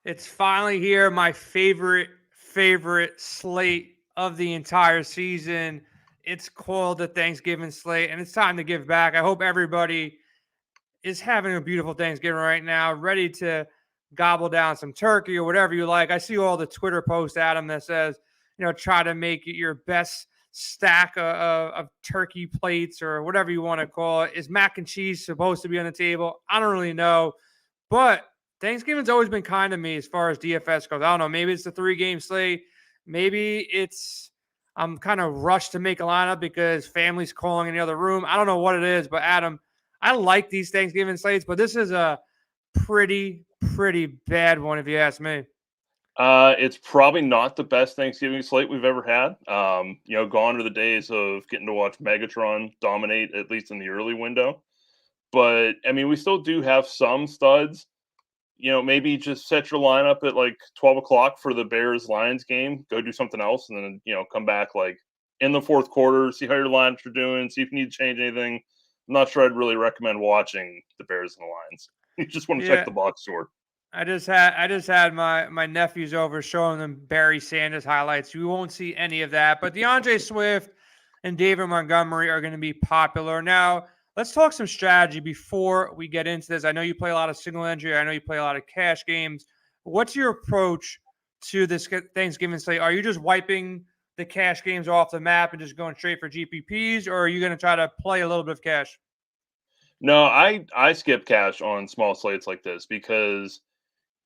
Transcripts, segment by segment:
It's finally here. My favorite slate of the entire season. It's called the Thanksgiving slate, and it's time to give back. I hope everybody is having a beautiful Thanksgiving right now, ready to gobble down some turkey or whatever you like. I see all the Twitter posts, Adam, that says, try to make it your best stack of turkey plates or whatever you want to call it. Is mac and cheese supposed to be on the table? I don't really know. But Thanksgiving's always been kind to me as far as DFS goes. I don't know. Maybe it's the 3-game slate. Maybe I'm kind of rushed to make a lineup because family's calling in the other room. I don't know what it is, but Adam, I like these Thanksgiving slates, but this is a pretty bad one if you ask me. It's probably not the best Thanksgiving slate we've ever had. Gone are the days of getting to watch Megatron dominate, at least in the early window. But, I mean, we still do have some studs. Maybe just set your lineup at like 12 o'clock for the Bears-Lions game. Go do something else, and then, come back like in the fourth quarter, see how your lineups are doing, see if you need to change anything. I'm not sure I'd really recommend watching the Bears and the Lions. You just want to check the box score. I just had my nephews over showing them Barry Sanders highlights. You won't see any of that. But DeAndre Swift and David Montgomery are going to be popular. Now, let's talk some strategy before we get into this. I know you play a lot of single entry. I know you play a lot of cash games. What's your approach to this Thanksgiving slate? Are you just wiping the cash games off the map and just going straight for GPPs, or are you going to try to play a little bit of cash? No, I skip cash on small slates like this because –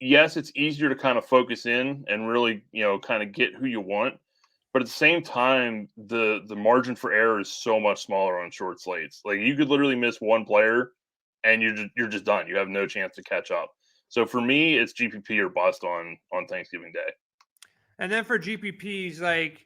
yes, it's easier to kind of focus in and really, kind of get who you want. But at the same time, the margin for error is so much smaller on short slates. Like you could literally miss one player and you're just done. You have no chance to catch up. So for me, it's GPP or bust on Thanksgiving Day. And then for GPPs, like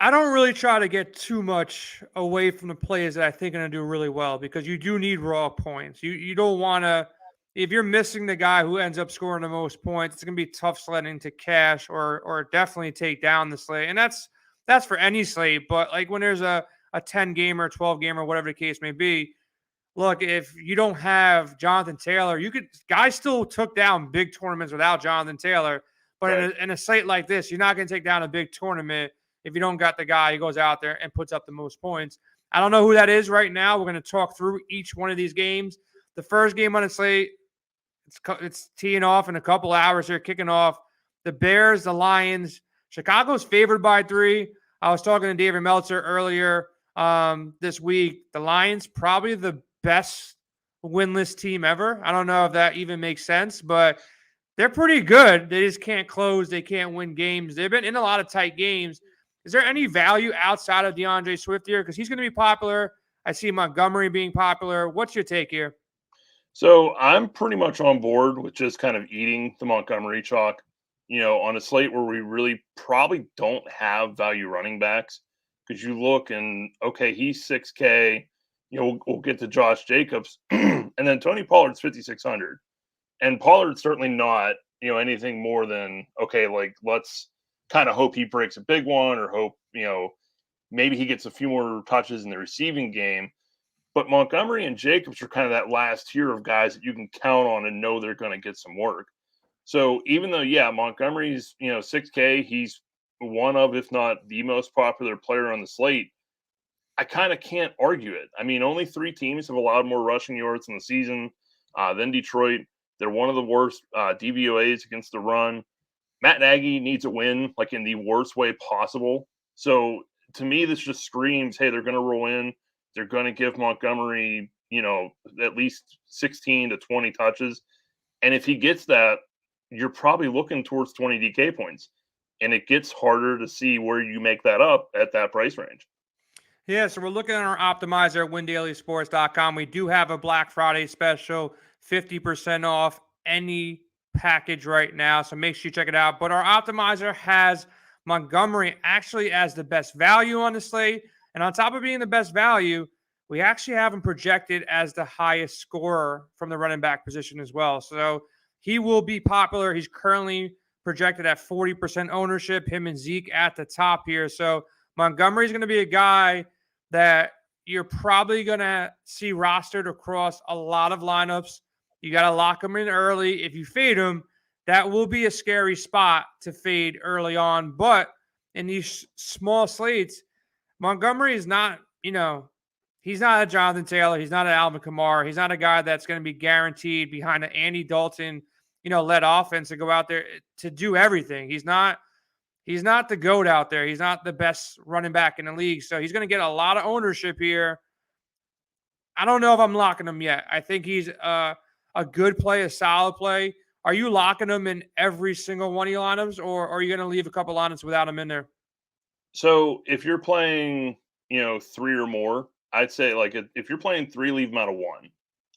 I don't really try to get too much away from the plays that I think are going to do really well because you do need raw points. You don't want to. If you're missing the guy who ends up scoring the most points, it's going to be tough sledding to cash or definitely take down the slate. And that's for any slate. But like when there's a 10 gamer, 12 gamer, whatever the case may be, look, if you don't have Jonathan Taylor, guys still took down big tournaments without Jonathan Taylor. But right. in a slate like this, you're not going to take down a big tournament if you don't got the guy who goes out there and puts up the most points. I don't know who that is right now. We're going to talk through each one of these games. The first game on the slate, it's teeing off in a couple hours here, kicking off. The Bears, the Lions. Chicago's favored by 3. I was talking to David Meltzer earlier this week. The Lions, probably the best winless team ever. I don't know if that even makes sense, but they're pretty good. They just can't close. They can't win games. They've been in a lot of tight games. Is there any value outside of DeAndre Swift here? Because he's going to be popular. I see Montgomery being popular. What's your take here? So I'm pretty much on board with just kind of eating the Montgomery chalk, on a slate where we really probably don't have value running backs because you look and, okay, he's 6K, we'll get to Josh Jacobs and then Tony Pollard's 5,600 and Pollard's certainly not, anything more than, okay, like let's kind of hope he breaks a big one or hope, maybe he gets a few more touches in the receiving game. But Montgomery and Jacobs are kind of that last tier of guys that you can count on and know they're going to get some work. So even though, Montgomery's, 6K, he's one of, if not the most popular player on the slate, I kind of can't argue it. I mean, only 3 teams have allowed more rushing yards in the season than Detroit. They're one of the worst DVOAs against the run. Matt Nagy needs a win, like in the worst way possible. So to me, this just screams, hey, they're going to roll in. They're going to give Montgomery, at least 16 to 20 touches. And if he gets that, you're probably looking towards 20 DK points. And it gets harder to see where you make that up at that price range. Yeah, so we're looking at our optimizer at windailysports.com. We do have a Black Friday special, 50% off any package right now. So make sure you check it out. But our optimizer has Montgomery actually as the best value on the slate. And on top of being the best value, we actually have him projected as the highest scorer from the running back position as well. So he will be popular. He's currently projected at 40% ownership, him and Zeke at the top here. So Montgomery's going to be a guy that you're probably going to see rostered across a lot of lineups. You got to lock him in early. If you fade him, that will be a scary spot to fade early on. But in these small slates, Montgomery is not, he's not a Jonathan Taylor. He's not an Alvin Kamara. He's not a guy that's going to be guaranteed behind an Andy Dalton, led offense to go out there to do everything. He's not the GOAT out there. He's not the best running back in the league. So he's going to get a lot of ownership here. I don't know if I'm locking him yet. I think he's a good play, a solid play. Are you locking him in every single one of your lineups, or are you going to leave a couple lineups without him in there? So if you're playing, 3 or more, I'd say like if you're playing 3, leave him out of 1.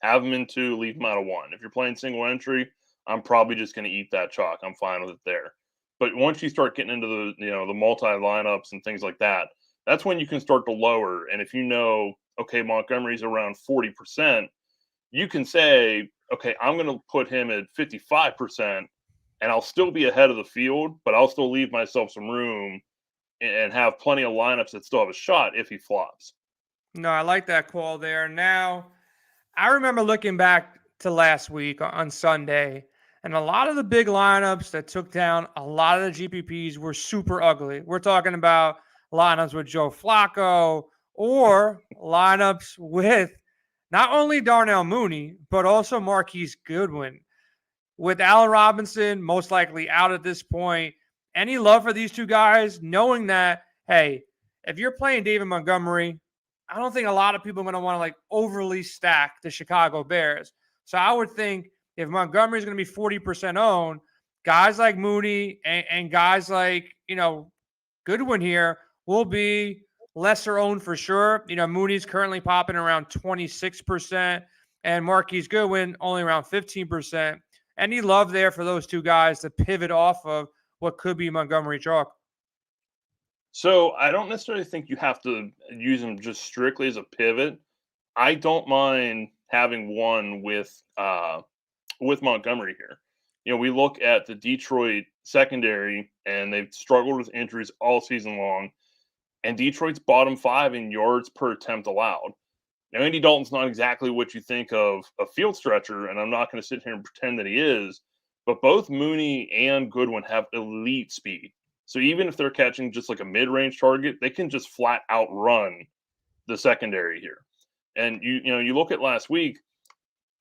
Have him in 2, leave him out of 1. If you're playing single entry, I'm probably just going to eat that chalk. I'm fine with it there. But once you start getting into the, the multi lineups and things like that, that's when you can start to lower. And if okay, Montgomery's around 40%, you can say, okay, I'm going to put him at 55%, and I'll still be ahead of the field, but I'll still leave myself some room and have plenty of lineups that still have a shot if he flops. No, I like that call there. Now, I remember looking back to last week on Sunday, and a lot of the big lineups that took down a lot of the GPPs were super ugly. We're talking about lineups with Joe Flacco or lineups with not only Darnell Mooney, but also Marquise Goodwin. With Allen Robinson most likely out at this point, any love for these two guys, knowing that, hey, if you're playing David Montgomery, I don't think a lot of people are going to want to overly stack the Chicago Bears. So I would think if Montgomery is going to be 40% owned, guys like Mooney and guys like, Goodwin here will be lesser owned for sure. Mooney's currently popping around 26% and Marquise Goodwin only around 15%. Any love there for those two guys to pivot off of what could be Montgomery chalk? So I don't necessarily think you have to use them just strictly as a pivot. I don't mind having one with Montgomery here. We look at the Detroit secondary, and they've struggled with injuries all season long. And Detroit's bottom 5 in yards per attempt allowed. Now, Andy Dalton's not exactly what you think of a field stretcher, and I'm not going to sit here and pretend that he is. But both Mooney and Goodwin have elite speed. So even if they're catching just like a mid-range target, they can just flat out run the secondary here. And you look at last week,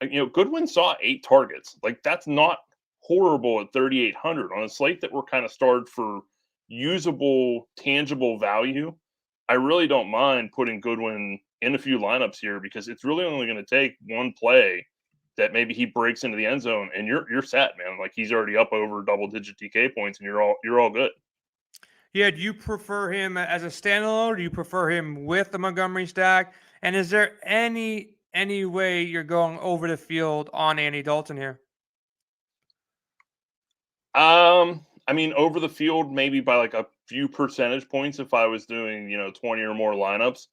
Goodwin saw 8 targets. That's not horrible at 3,800 on a slate that we're kind of starved for usable, tangible value. I really don't mind putting Goodwin in a few lineups here because it's really only going to take one play that maybe he breaks into the end zone and you're set, man. He's already up over double-digit DK points and you're all good. Yeah, do you prefer him as a standalone, or do you prefer him with the Montgomery stack? And is there any way you're going over the field on Andy Dalton here? Over the field, maybe by a few percentage points. If I was doing, 20 or more lineups,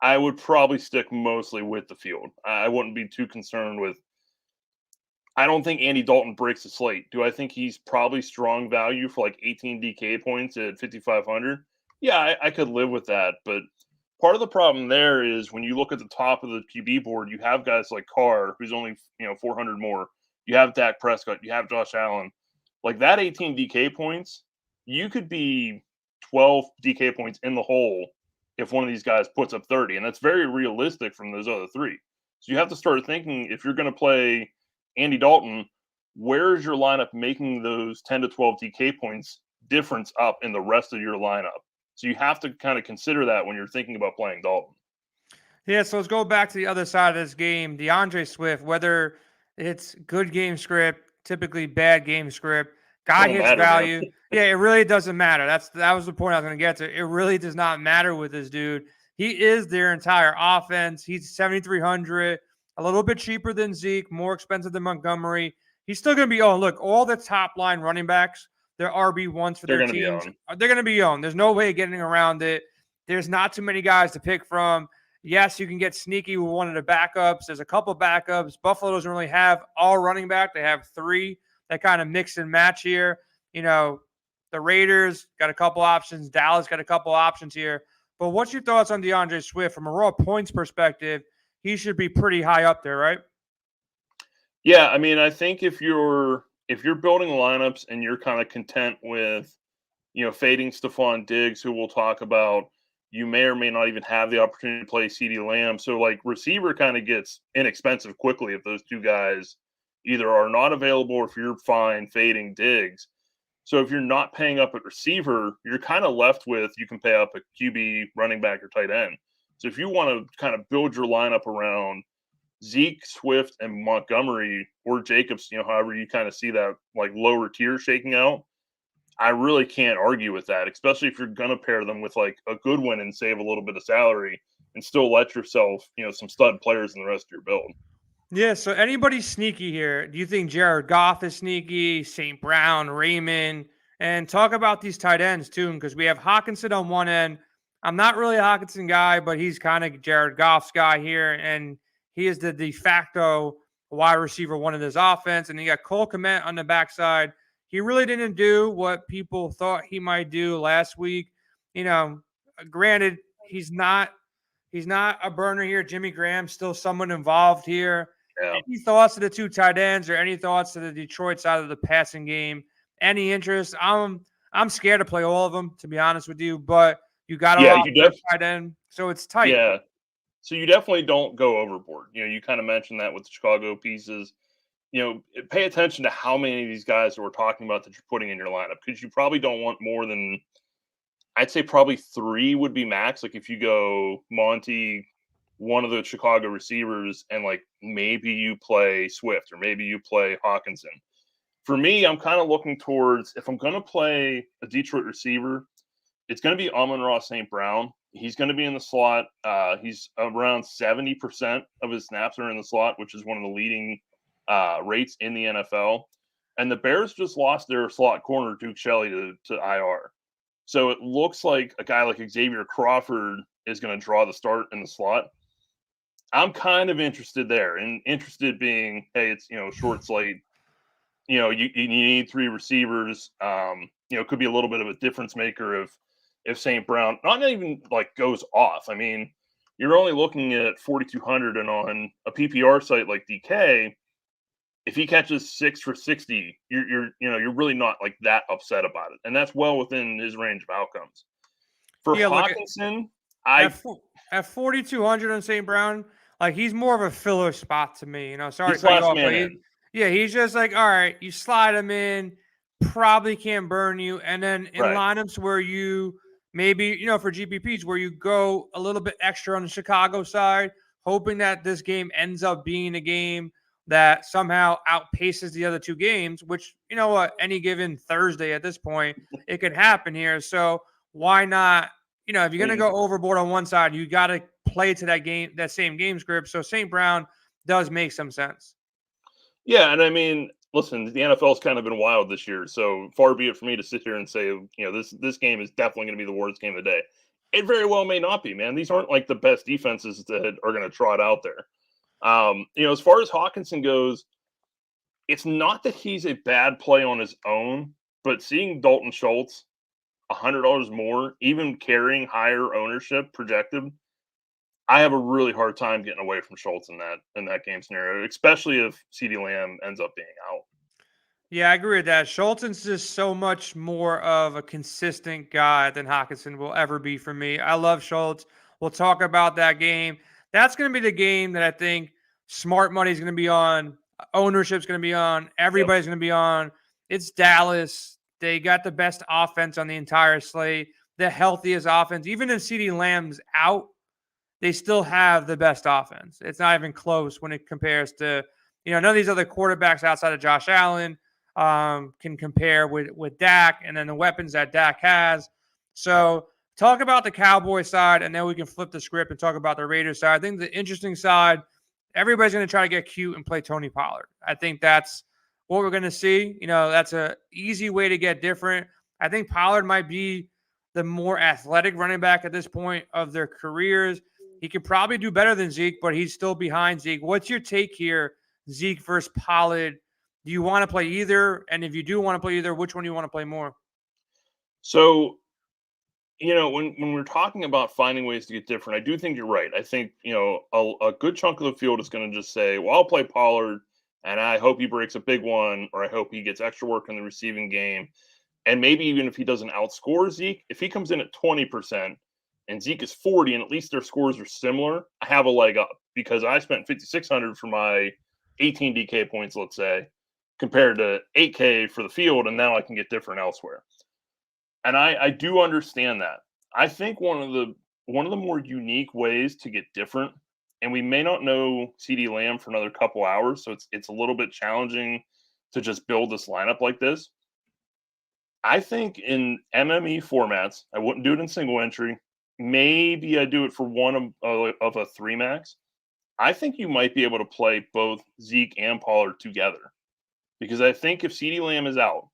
I would probably stick mostly with the field. I wouldn't be too concerned with. I don't think Andy Dalton breaks the slate. Do I think he's probably strong value for 18 DK points at 5,500? Yeah, I could live with that. But part of the problem there is when you look at the top of the QB board, you have guys like Carr, who's only 400 more. You have Dak Prescott. You have Josh Allen. That 18 DK points, you could be 12 DK points in the hole if one of these guys puts up 30. And that's very realistic from those other 3. So you have to start thinking, if you're going to play Andy Dalton, where is your lineup making those 10 to 12 DK points difference up in the rest of your lineup? So you have to kind of consider that when you're thinking about playing Dalton. Yeah, so let's go back to the other side of this game. DeAndre Swift, whether it's good game script, typically bad game script, guy hits value. Man. Yeah, it really doesn't matter. That was the point I was going to get to. It really does not matter with this dude. He is their entire offense. He's 7,300. A little bit cheaper than Zeke, more expensive than Montgomery. He's still going to be owned. Look, all the top line running backs, they're RB1s for their teams. They're going to be owned. There's no way of getting around it. There's not too many guys to pick from. Yes, you can get sneaky with one of the backups. There's a couple backups. Buffalo doesn't really have all running back. They have 3 that kind of mix and match here. The Raiders got a couple options. Dallas got a couple options here. But what's your thoughts on DeAndre Swift from a raw points perspective? He should be pretty high up there, right? Yeah, I think if you're if you're building lineups and you're kind of content with, fading Stephon Diggs, who we'll talk about, you may or may not even have the opportunity to play CeeDee Lamb. So, like, receiver kind of gets inexpensive quickly if those two guys either are not available or if you're fine fading Diggs. So if you're not paying up at receiver, you're kind of left with you can pay up a QB, running back, or tight end. So if you want to kind of build your lineup around Zeke, Swift, and Montgomery or Jacobs, however you kind of see that like lower tier shaking out, I really can't argue with that, especially if you're going to pair them with like a good one and save a little bit of salary and still let yourself, some stud players in the rest of your build. Yeah, so anybody sneaky here? Do you think Jared Goff is sneaky, St. Brown, Raymond? And talk about these tight ends too, because we have Hawkinson on one end. I'm not really a Hawkinson guy, but he's kind of Jared Goff's guy here, and he is the de facto wide receiver one of this offense. And you got Cole Kmet on the backside. He really didn't do what people thought he might do last week. Granted, he's not a burner here. Jimmy Graham's still someone involved here. Yeah. Any thoughts to the two tight ends or any thoughts to the Detroit side of the passing game? Any interest? I'm scared to play all of them, to be honest with you, but you got a tight end, so it's tight. Yeah. So you definitely don't go overboard. You kind of mentioned that with the Chicago pieces. Pay attention to how many of these guys that we're talking about that you're putting in your lineup, because you probably don't want more than, I'd say probably 3 would be max. Like if you go Monty, one of the Chicago receivers, and like maybe you play Swift or maybe you play Hawkinson. For me, I'm kind of looking towards, if I'm going to play a Detroit receiver, it's going to be Amon-Ra St. Brown. He's going to be in the slot. He's around 70% of his snaps are in the slot, which is one of the leading rates in the NFL. And the Bears just lost their slot corner, Duke Shelley, to IR. So it looks like a guy like Xavier Crawford is going to draw the start in the slot. I'm kind of interested there, and interested being, hey, it's, short slate. You need 3 receivers. Could be a little bit of a difference maker if St. Brown not even like goes off. I mean, you're only looking at 4,200, and on a PPR site like DK, if he catches 6 for 60, you're really not like that upset about it, and that's well within his range of outcomes. For Hawkinson, at 4,200 on St. Brown, like he's more of a filler spot to me. Sorry to cut you off, but he's just like, all right, you slide him in, probably can't burn you, and then in lineups where you maybe for GPPs where you go a little bit extra on the Chicago side, hoping that this game ends up being a game that somehow outpaces the other 2 games, which, any given Thursday at this point, it could happen here. So why not, if you're going to go overboard on one side, you got to play to that same game script. So St. Brown does make some sense. Yeah. And I mean, listen, the NFL's kind of been wild this year. So far be it for me to sit here and say, this game is definitely going to be the worst game of the day. It very well may not be, man. These aren't like the best defenses that are going to trot out there. As far as Hawkinson goes, it's not that he's a bad play on his own, but seeing Dalton Schultz $100 more, even carrying higher ownership projected, I have a really hard time getting away from Schultz in that game scenario, especially if CeeDee Lamb ends up being out. Yeah, I agree with that. Schultz is just so much more of a consistent guy than Hawkinson will ever be for me. I love Schultz. We'll talk about that game. That's going to be the game that I think smart money is going to be on. Ownership's going to be on. Everybody's going to be on. It's Dallas. They got the best offense on the entire slate, the healthiest offense. Even if CeeDee Lamb's out, they still have the best offense. It's not even close when it compares to, none of these other quarterbacks outside of Josh Allen can compare with Dak and then the weapons that Dak has. So talk about the Cowboys side, and then we can flip the script and talk about the Raiders side. I think the interesting side, everybody's going to try to get cute and play Tony Pollard. I think that's what we're going to see. That's an easy way to get different. I think Pollard might be the more athletic running back at this point of their careers. He could probably do better than Zeke, but he's still behind Zeke. What's your take here, Zeke versus Pollard? Do you want to play either? And if you do want to play either, which one do you want to play more? So, when we're talking about finding ways to get different, I do think you're right. I think, a good chunk of the field is going to just say, well, I'll play Pollard And I hope he breaks a big one, or I hope he gets extra work in the receiving game. And maybe even if he doesn't outscore Zeke, if he comes in at 20% and Zeke is 40 and at least their scores are similar, I have a leg up because I spent 5,600 for my 18 DK points, let's say, compared to 8K for the field, and now I can get different elsewhere. And I do understand that. I think one of the more unique ways to get different, and we may not know CD Lamb for another couple hours, so it's a little bit challenging to just build this lineup like this. I think in MME formats, I wouldn't do it in single entry. Maybe I do it for one of a 3 max. I think you might be able to play both Zeke and Pollard together because I think if CeeDee Lamb is out,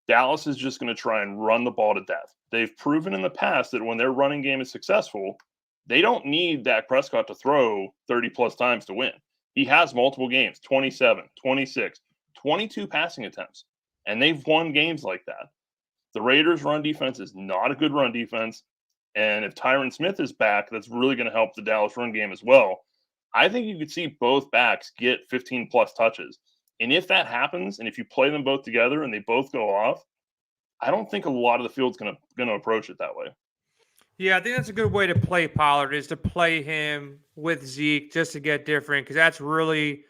Dallas is just going to try and run the ball to death. They've proven in the past that when their running game is successful, they don't need Dak Prescott to throw 30-plus times to win. He has multiple games, 27, 26, 22 passing attempts, and they've won games like that. The Raiders' run defense is not a good run defense, and if Tyron Smith is back, that's really going to help the Dallas run game as well. I think you could see both backs get 15-plus touches. And if that happens, and if you play them both together and they both go off, I don't think a lot of the field's going to approach it that way. Yeah, I think that's a good way to play Pollard is to play him with Zeke just to get different because that's really,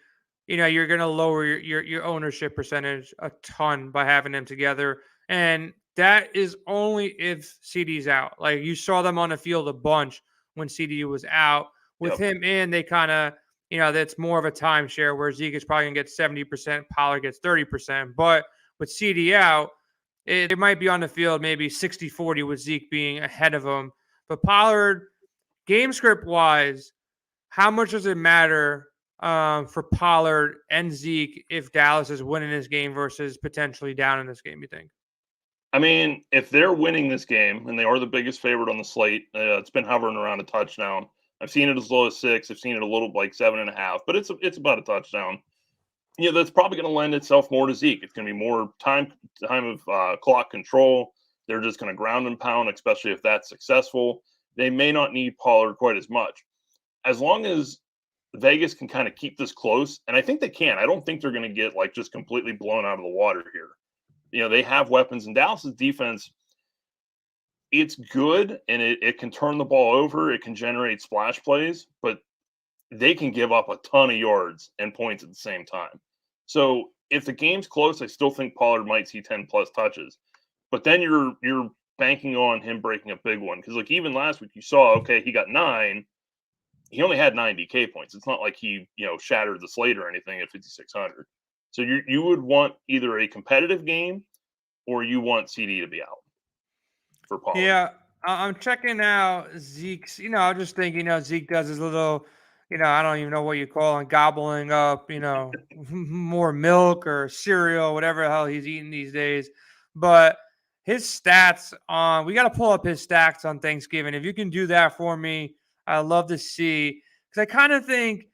you're going to lower your ownership percentage a ton by having them together. And that is only if CD's out. Like you saw them on the field a bunch when CD was out. With him in, they kind of, that's more of a timeshare where Zeke is probably going to get 70%, Pollard gets 30%. But with CD out, it might be on the field maybe 60-40 with Zeke being ahead of him. But Pollard, game script wise, how much does it matter for Pollard and Zeke if Dallas is winning this game versus potentially down in this game, you think? I mean, if they're winning this game, and they are the biggest favorite on the slate, it's been hovering around a touchdown. I've seen it as low as 6. I've seen it a little like 7.5, but it's about a touchdown. That's probably going to lend itself more to Zeke. It's going to be more time of clock control. They're just going to ground and pound, especially if that's successful. They may not need Pollard quite as much. As long as Vegas can kind of keep this close, and I think they can. I don't think they're going to get like just completely blown out of the water here. They have weapons, and Dallas's defense, it's good, and it can turn the ball over. It can generate splash plays, but they can give up a ton of yards and points at the same time. So if the game's close, I still think Pollard might see 10-plus touches. But then you're banking on him breaking a big one. Because like even last week you saw, okay, he got 9. He only had 9 DK points. It's not like he, shattered the slate or anything at 5,600. So you would want either a competitive game or you want CD to be out for Pollard. Yeah, I'm checking out Zeke's. I'm just thinking, Zeke does his little, I don't even know what you call it, gobbling up, more milk or cereal, whatever the hell he's eating these days. But his stats we got to pull up his stats on Thanksgiving. If you can do that for me, I'd love to see. Because I kind of think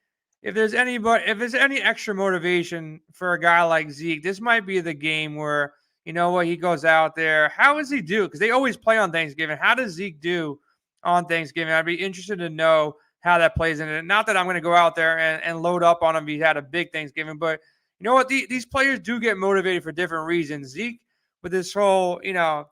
if there's any extra motivation for a guy like Zeke, this might be the game where, he goes out there. How does he do? Because they always play on Thanksgiving. How does Zeke do on Thanksgiving? I'd be interested to know how that plays in it. Not that I'm going to go out there and load up on him. He had a big Thanksgiving, but you know what? These players do get motivated for different reasons. Zeke, with this whole,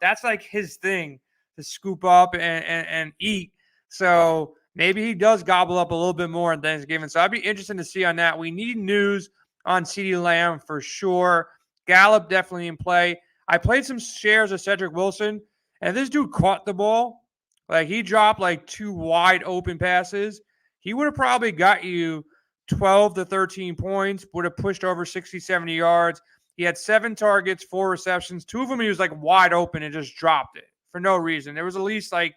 that's like his thing to scoop up and eat. So maybe he does gobble up a little bit more on Thanksgiving. So I'd be interested to see on that. We need news on CeeDee Lamb for sure. Gallup definitely in play. I played some shares of Cedric Wilson, and this dude caught the ball. Like, he dropped like 2 wide open passes. He would have probably got you 12 to 13 points, would have pushed over 60, 70 yards. He had 7 targets, 4 receptions. 2 of them he was like wide open and just dropped it for no reason. There was at least like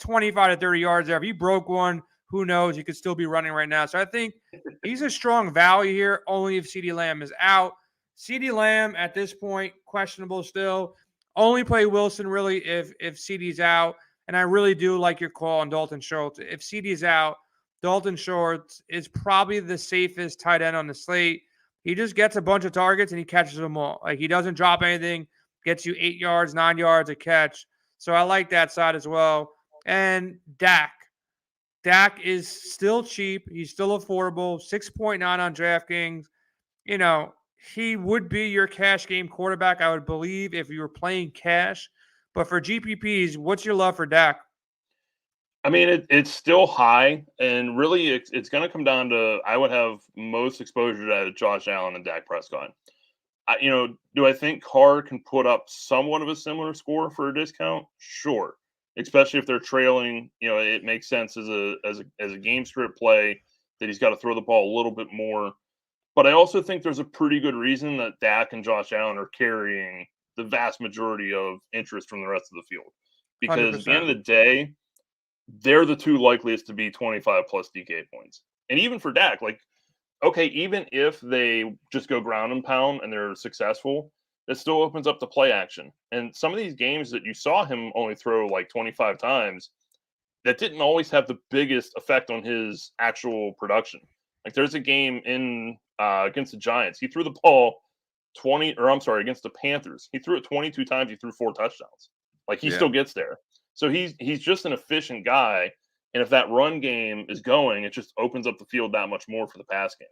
25 to 30 yards there. If he broke one, who knows? He could still be running right now. So I think he's a strong value here, only if CeeDee Lamb is out. CeeDee Lamb at this point, questionable still. Only play Wilson really if CeeDee's out. And I really do like your call on Dalton Schultz. If CeeDee's out, Dalton Schultz is probably the safest tight end on the slate. He just gets a bunch of targets and he catches them all. Like, he doesn't drop anything, gets you 8 yards, 9 yards a catch. So I like that side as well. And Dak. Dak is still cheap. He's still affordable. 6.9 on DraftKings. he would be your cash game quarterback, I would believe, if you were playing cash. But for GPPs, what's your love for Dak? I mean, it's still high, and really, it's going to come down to I would have most exposure to Josh Allen and Dak Prescott. Do I think Carr can put up somewhat of a similar score for a discount? Sure, especially if they're trailing. It makes sense as a game script play that he's got to throw the ball a little bit more. But I also think there's a pretty good reason that Dak and Josh Allen are carrying the vast majority of interest from the rest of the field, because at the end 100%. of the day, they're the two likeliest to be 25 plus DK points. And even for Dak, okay, even if they just go ground and pound and they're successful, it still opens up the play action. And some of these games that you saw him only throw 25 times, that didn't always have the biggest effect on his actual production. There's a game in against the Giants. He threw the ball against the Panthers. He threw it 22 times. He threw 4 touchdowns. He Yeah. still gets there. So he's just an efficient guy. And if that run game is going, it just opens up the field that much more for the pass game.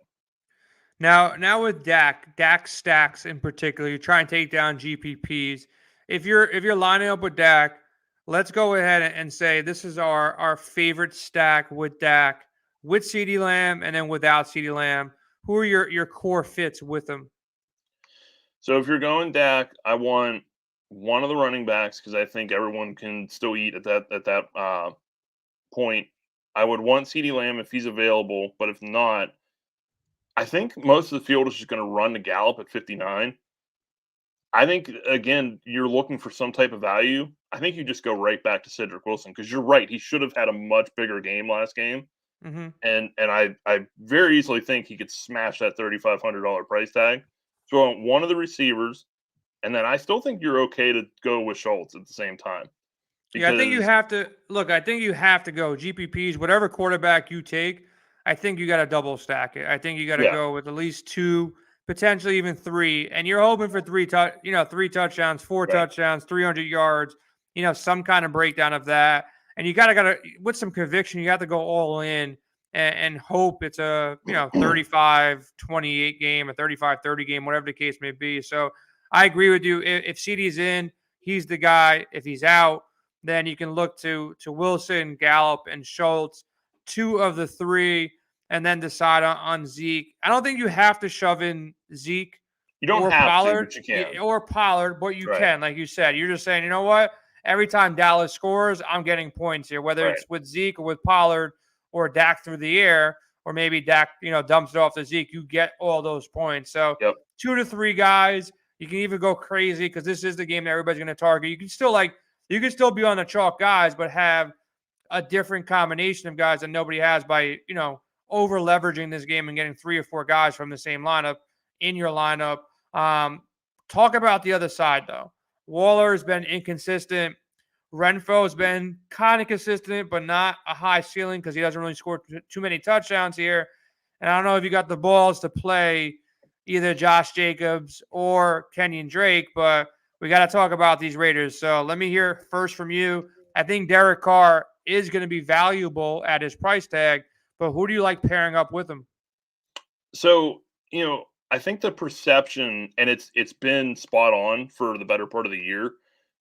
Now with Dak stacks in particular, you try and take down GPPs. If you're lining up with Dak, let's go ahead and say this is our favorite stack with Dak, with CeeDee Lamb, and then without CeeDee Lamb. Who are your core fits with them? So if you're going Dak, I want one of the running backs, because I think everyone can still eat at that point. I would want CeeDee Lamb if he's available, but if not, I think most of the field is just going to run to Gallup at 59. I think, again, you're looking for some type of value. I think you just go right back to Cedric Wilson, because you're right. He should have had a much bigger game last game. Mm-hmm. And I very easily think he could smash that $3,500 price tag. So I want one of the receivers, and then I still think you're okay to go with Schultz at the same time. Yeah, I think you have to look. I think you have to go GPPs. Whatever quarterback you take, I think you got to double stack it. I think you got to go with at least 2, potentially even 3, and you're hoping for 3 touchdowns, 4 touchdowns, 300 yards. Some kind of breakdown of that. And you got to with some conviction, you have to go all in and hope it's a 35-28 game, a 35-30 game, whatever the case may be. So I agree with you. If CD's in, he's the guy. If he's out, then you can look to Wilson, Gallup, and Schultz, 2 of the 3, and then decide on Zeke. I don't think you have to shove in Zeke. You don't have Pollard, to, but you can. Or Pollard, but you can. Like you said, you're just saying, you know what? Every time Dallas scores, I'm getting points here, whether it's with Zeke or with Pollard or Dak through the air, or maybe Dak, dumps it off to Zeke. You get all those points. So 2 to 3 guys. You can even go crazy because this is the game that everybody's going to target. You can still be on the chalk guys, but have a different combination of guys that nobody has by, over leveraging this game and getting 3 or 4 guys from the same lineup in your lineup. Talk about the other side, though. Waller has been inconsistent. Renfro has been kind of consistent, but not a high ceiling because he doesn't really score too many touchdowns here. And I don't know if you got the balls to play either Josh Jacobs or Kenyon Drake, but we got to talk about these Raiders. So let me hear first from you. I think Derek Carr is going to be valuable at his price tag, but who do you like pairing up with him? So, I think the perception, and it's been spot on for the better part of the year,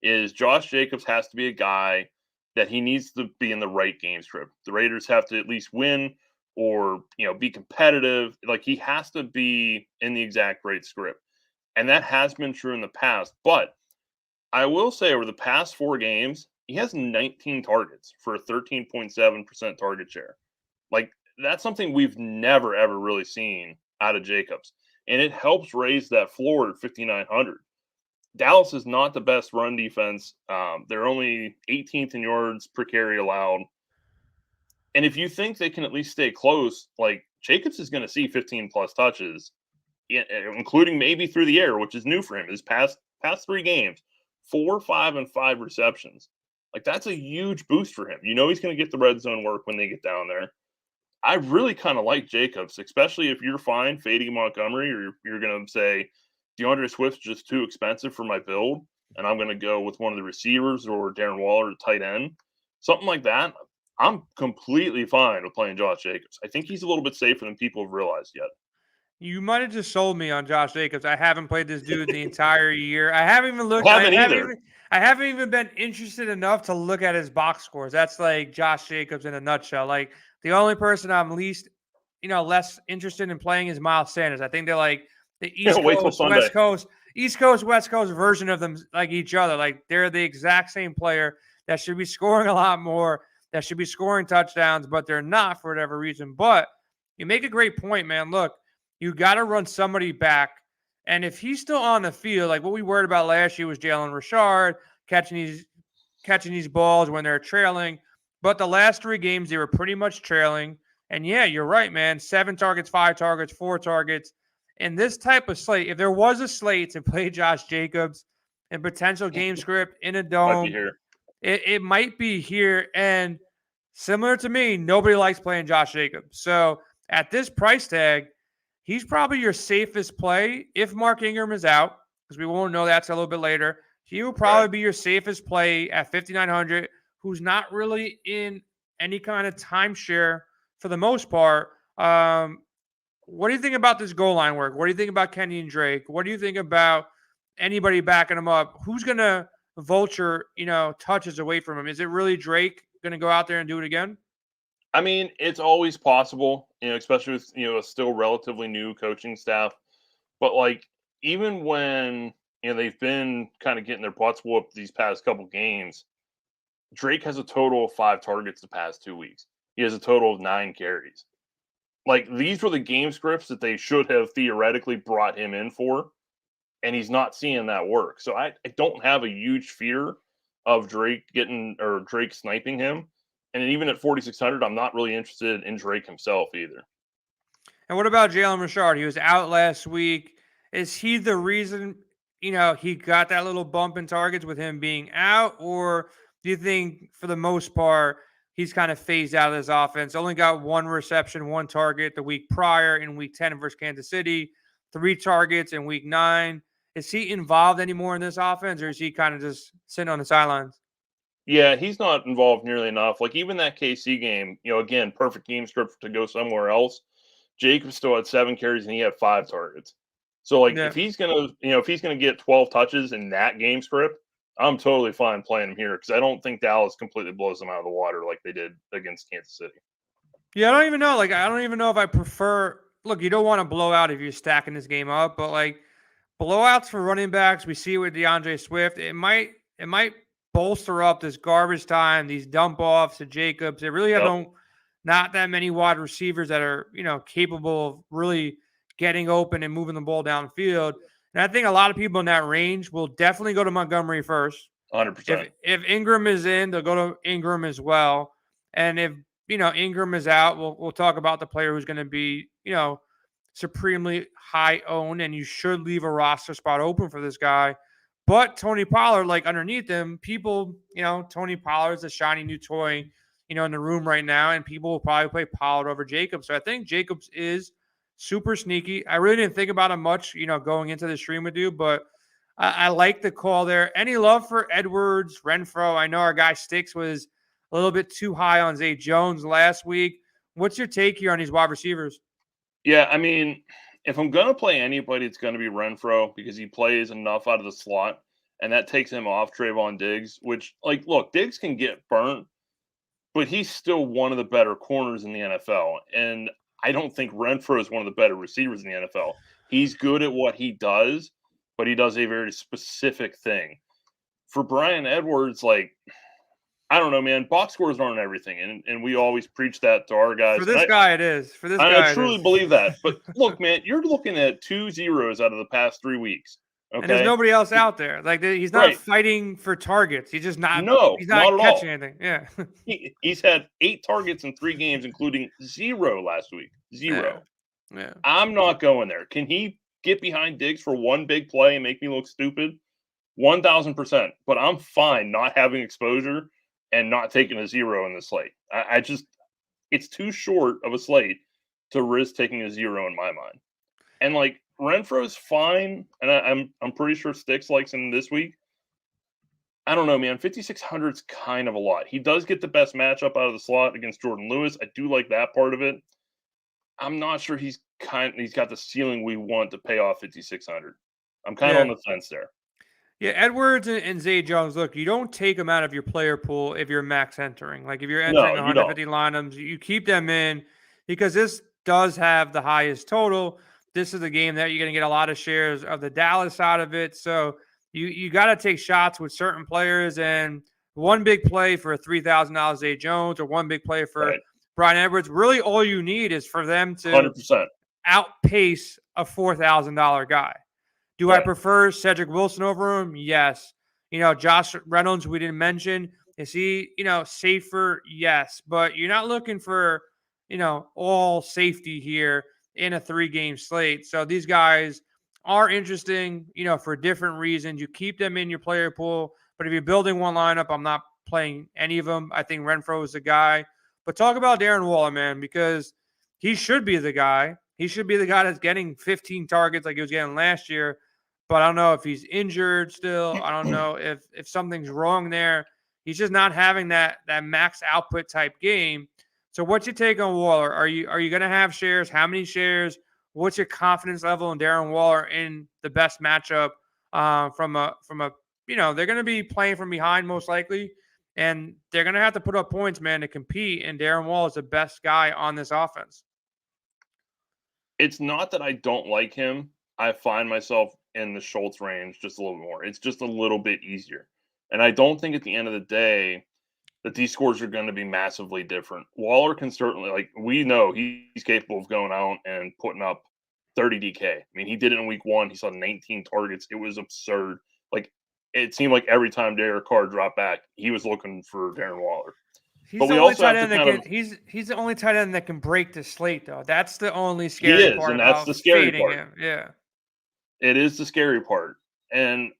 is Josh Jacobs has to be a guy that he needs to be in the right game script. The Raiders have to at least win or, be competitive. He has to be in the exact right script. And that has been true in the past. But I will say over the past 4 games, he has 19 targets for a 13.7% target share. That's something we've never, ever really seen out of Jacobs. And it helps raise that floor at 5,900. Dallas is not the best run defense. They're only 18th in yards per carry allowed. And if you think they can at least stay close, Jacobs is going to see 15-plus touches, including maybe through the air, which is new for him. His past 3 games, 4, 5, and 5 receptions. That's a huge boost for him. He's going to get the red zone work when they get down there. I really kind of like Jacobs, especially if you're fine fading Montgomery, or you're going to say DeAndre Swift's just too expensive for my build, and I'm going to go with one of the receivers or Darren Waller at tight end, something like that. I'm completely fine with playing Josh Jacobs. I think he's a little bit safer than people have realized yet. You might have just sold me on Josh Jacobs. I haven't played this dude the entire year. I haven't even looked. Haven't either. I haven't even been interested enough to look at his box scores. That's like Josh Jacobs in a nutshell. Like the only person I'm less interested in playing is Miles Sanders. I think they're like the Wait till Sunday. East Coast, West Coast version of them, like each other. Like they're the exact same player that should be scoring a lot more, that should be scoring touchdowns, but they're not for whatever reason. But you make a great point, man. Look, you got to run somebody back. And if he's still on the field, like what we worried about last year was Jalen Richard catching these balls when they're trailing. But the last 3 games, they were pretty much trailing. And yeah, you're right, man. 7 targets, 5 targets, 4 targets. In this type of slate, if there was a slate to play Josh Jacobs and potential game script in a dome, it might be here. And similar to me, nobody likes playing Josh Jacobs. So at this price tag, he's probably your safest play if Mark Ingram is out, because we won't know that's a little bit later. He will probably be your safest play at 5,900, who's not really in any kind of timeshare for the most part. What do you think about this goal line work? What do you think about Kenny and Drake? What do you think about anybody backing him up? Who's going to vulture, touches away from him? Is it really Drake going to go out there and do it again? I mean, it's always possible, especially with, a still relatively new coaching staff. But, like, even when, they've been kind of getting their butts whooped these past couple games, Drake has a total of 5 targets the past 2 weeks. He has a total of 9 carries. Like, these were the game scripts that they should have theoretically brought him in for, and he's not seeing that work. So I don't have a huge fear of Drake sniping him. And even at 4,600, I'm not really interested in Drake himself either. And what about Jalen Richard? He was out last week. Is he the reason, he got that little bump in targets with him being out? Or do you think, for the most part, he's kind of phased out of this offense? Only got 1 reception, 1 target the week prior in week 10 versus Kansas City, 3 targets in week 9. Is he involved anymore in this offense, or is he kind of just sitting on the sidelines? Yeah, he's not involved nearly enough. Like, even that KC game, again, perfect game script to go somewhere else. Jacobs still had 7 carries and he had 5 targets. So, like, if he's gonna get 12 touches in that game script, I'm totally fine playing him here, because I don't think Dallas completely blows them out of the water like they did against Kansas City. Yeah, I don't even know. Like, I don't even know if I prefer. Look, you don't want to blow out if you're stacking this game up, but like blowouts for running backs, we see it with DeAndre Swift. It might bolster up this garbage time, these dump offs to Jacobs. They really have not that many wide receivers that are capable of really getting open and moving the ball downfield. And I think a lot of people in that range will definitely go to Montgomery first. 100%. If Ingram is in, they'll go to Ingram as well. And if Ingram is out, we'll talk about the player who's going to be supremely high owned, and you should leave a roster spot open for this guy. But Tony Pollard, like underneath him, people, Tony Pollard's a shiny new toy, in the room right now, and people will probably play Pollard over Jacobs. So I think Jacobs is super sneaky. I really didn't think about him much, going into the stream with you, but I like the call there. Any love for Edwards, Renfro? I know our guy Sticks was a little bit too high on Zay Jones last week. What's your take here on these wide receivers? Yeah, I mean, if I'm going to play anybody, it's going to be Renfro, because he plays enough out of the slot, and that takes him off Trayvon Diggs, which, like, look, Diggs can get burnt, but he's still one of the better corners in the NFL. And I don't think Renfro is one of the better receivers in the NFL. He's good at what he does, but he does a very specific thing. For Bryan Edwards, like, I don't know, man. Box scores aren't everything, and we always preach that to our guys. For this guy, it is. For this guy, I truly believe that. But look, man, you're looking at 2 zeros out of the past 3 weeks. Okay? And there's nobody else out there. Like, he's not fighting for targets. He's just not. No, he's not catching all. Anything. Yeah. He's had 8 targets in 3 games, including 0 last week. 0. Yeah. I'm not going there. Can he get behind Diggs for one big play and make me look stupid? 1,000%. But I'm fine not having exposure and not taking a 0 in the slate. I just, it's too short of a slate to risk taking a 0 in my mind. And like, Renfro's fine, and I'm pretty sure Sticks likes him this week. I don't know, man. 5,600 is kind of a lot. He does get the best matchup out of the slot against Jordan Lewis. I do like that part of it. I'm not sure he's got the ceiling we want to pay off 5,600. I'm kind of on Yeah. the fence there. Yeah, Edwards and Zay Jones, look, you don't take them out of your player pool if you're max entering. Like if you're entering No, you don't. 150 lineups, you keep them in because this does have the highest total. This is a game that you're going to get a lot of shares of the Dallas side of it. So you got to take shots with certain players, and one big play for $3,000 Zay Jones or one big play for Right. Brian Edwards. Really, all you need is for them to 100%. outpace a $4,000 guy. Do I Right. prefer Cedric Wilson over him? Yes. Josh Reynolds, we didn't mention. Is he, safer? Yes. But you're not looking for, all safety here in a 3-game slate. So these guys are interesting, for different reasons. You keep them in your player pool. But if you're building one lineup, I'm not playing any of them. I think Renfro is the guy. But talk about Darren Waller, man, because he should be the guy. He should be the guy that's getting 15 targets like he was getting last year. But I don't know if he's injured still. I don't know if something's wrong there. He's just not having that max output type game. So what's your take on Waller? Are you going to have shares? How many shares? What's your confidence level in Darren Waller in the best matchup from a they're going to be playing from behind most likely, and they're going to have to put up points, man, to compete. And Darren Waller is the best guy on this offense. It's not that I don't like him. I find myself in the Schultz range just a little bit more. It's just a little bit easier. And I don't think at the end of the day that these scores are going to be massively different. Waller can certainly, we know he's capable of going out and putting up 30 DK. I mean, he did it in week 1. He saw 19 targets. It was absurd. It seemed like every time Derek Carr dropped back, he was looking for Darren Waller. He's But the we only also tight have to end kind of. he's the only tight end that can break the slate, though. That's the only He scary is, part and that's about the scary fading part. him. Yeah. It is the scary part. And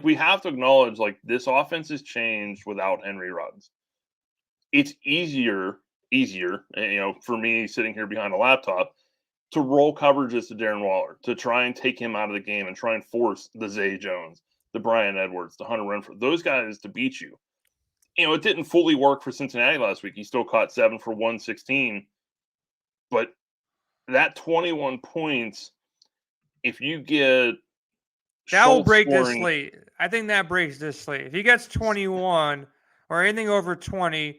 we have to acknowledge this offense has changed without Henry Ruggs. It's easier, for me sitting here behind a laptop to roll coverages to Darren Waller, to try and take him out of the game and try and force the Zay Jones, the Brian Edwards, the Hunter Renfro, those guys to beat you. It didn't fully work for Cincinnati last week. He still caught 7 for 116. But that 21 points, if you get That will Schultz break this scoring, slate. I think that breaks this slate. If he gets 21 or anything over 20,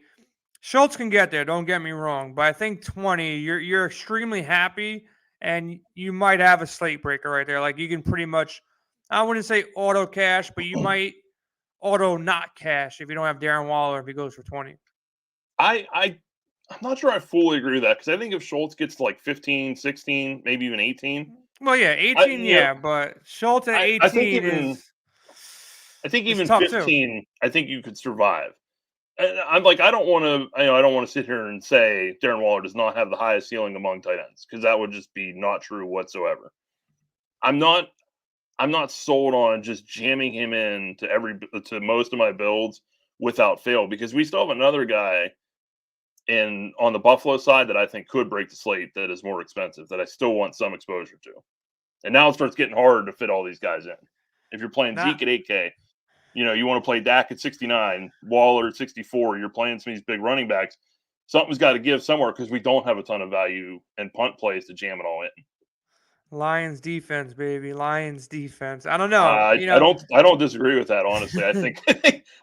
Schultz can get there. Don't get me wrong, but I think 20, you're extremely happy, and you might have a slate breaker right there. Like you can pretty much, I wouldn't say auto cash, but you might auto not cash if you don't have Darren Waller if he goes for 20. I'm not sure I fully agree with that, because I think if Schultz gets to 15, 16, maybe even 18. Well, yeah, 18, but Schultz at 18 I think is even tough too. 15, I think you could survive. I'm I don't want to sit here and say Darren Waller does not have the highest ceiling among tight ends, because that would just be not true whatsoever. I'm not sold on just jamming him in to most of my builds without fail, because we still have another guy on the Buffalo side that I think could break the slate that is more expensive, that I still want some exposure to. And now it starts getting hard to fit all these guys in. If you're playing Zeke at 8K, you want to play Dak at 69, Waller at 64, you're playing some of these big running backs. Something's got to give somewhere, because we don't have a ton of value and punt plays to jam it all in. Lions defense, baby. Lions defense. I don't know. I don't disagree with that, honestly. I think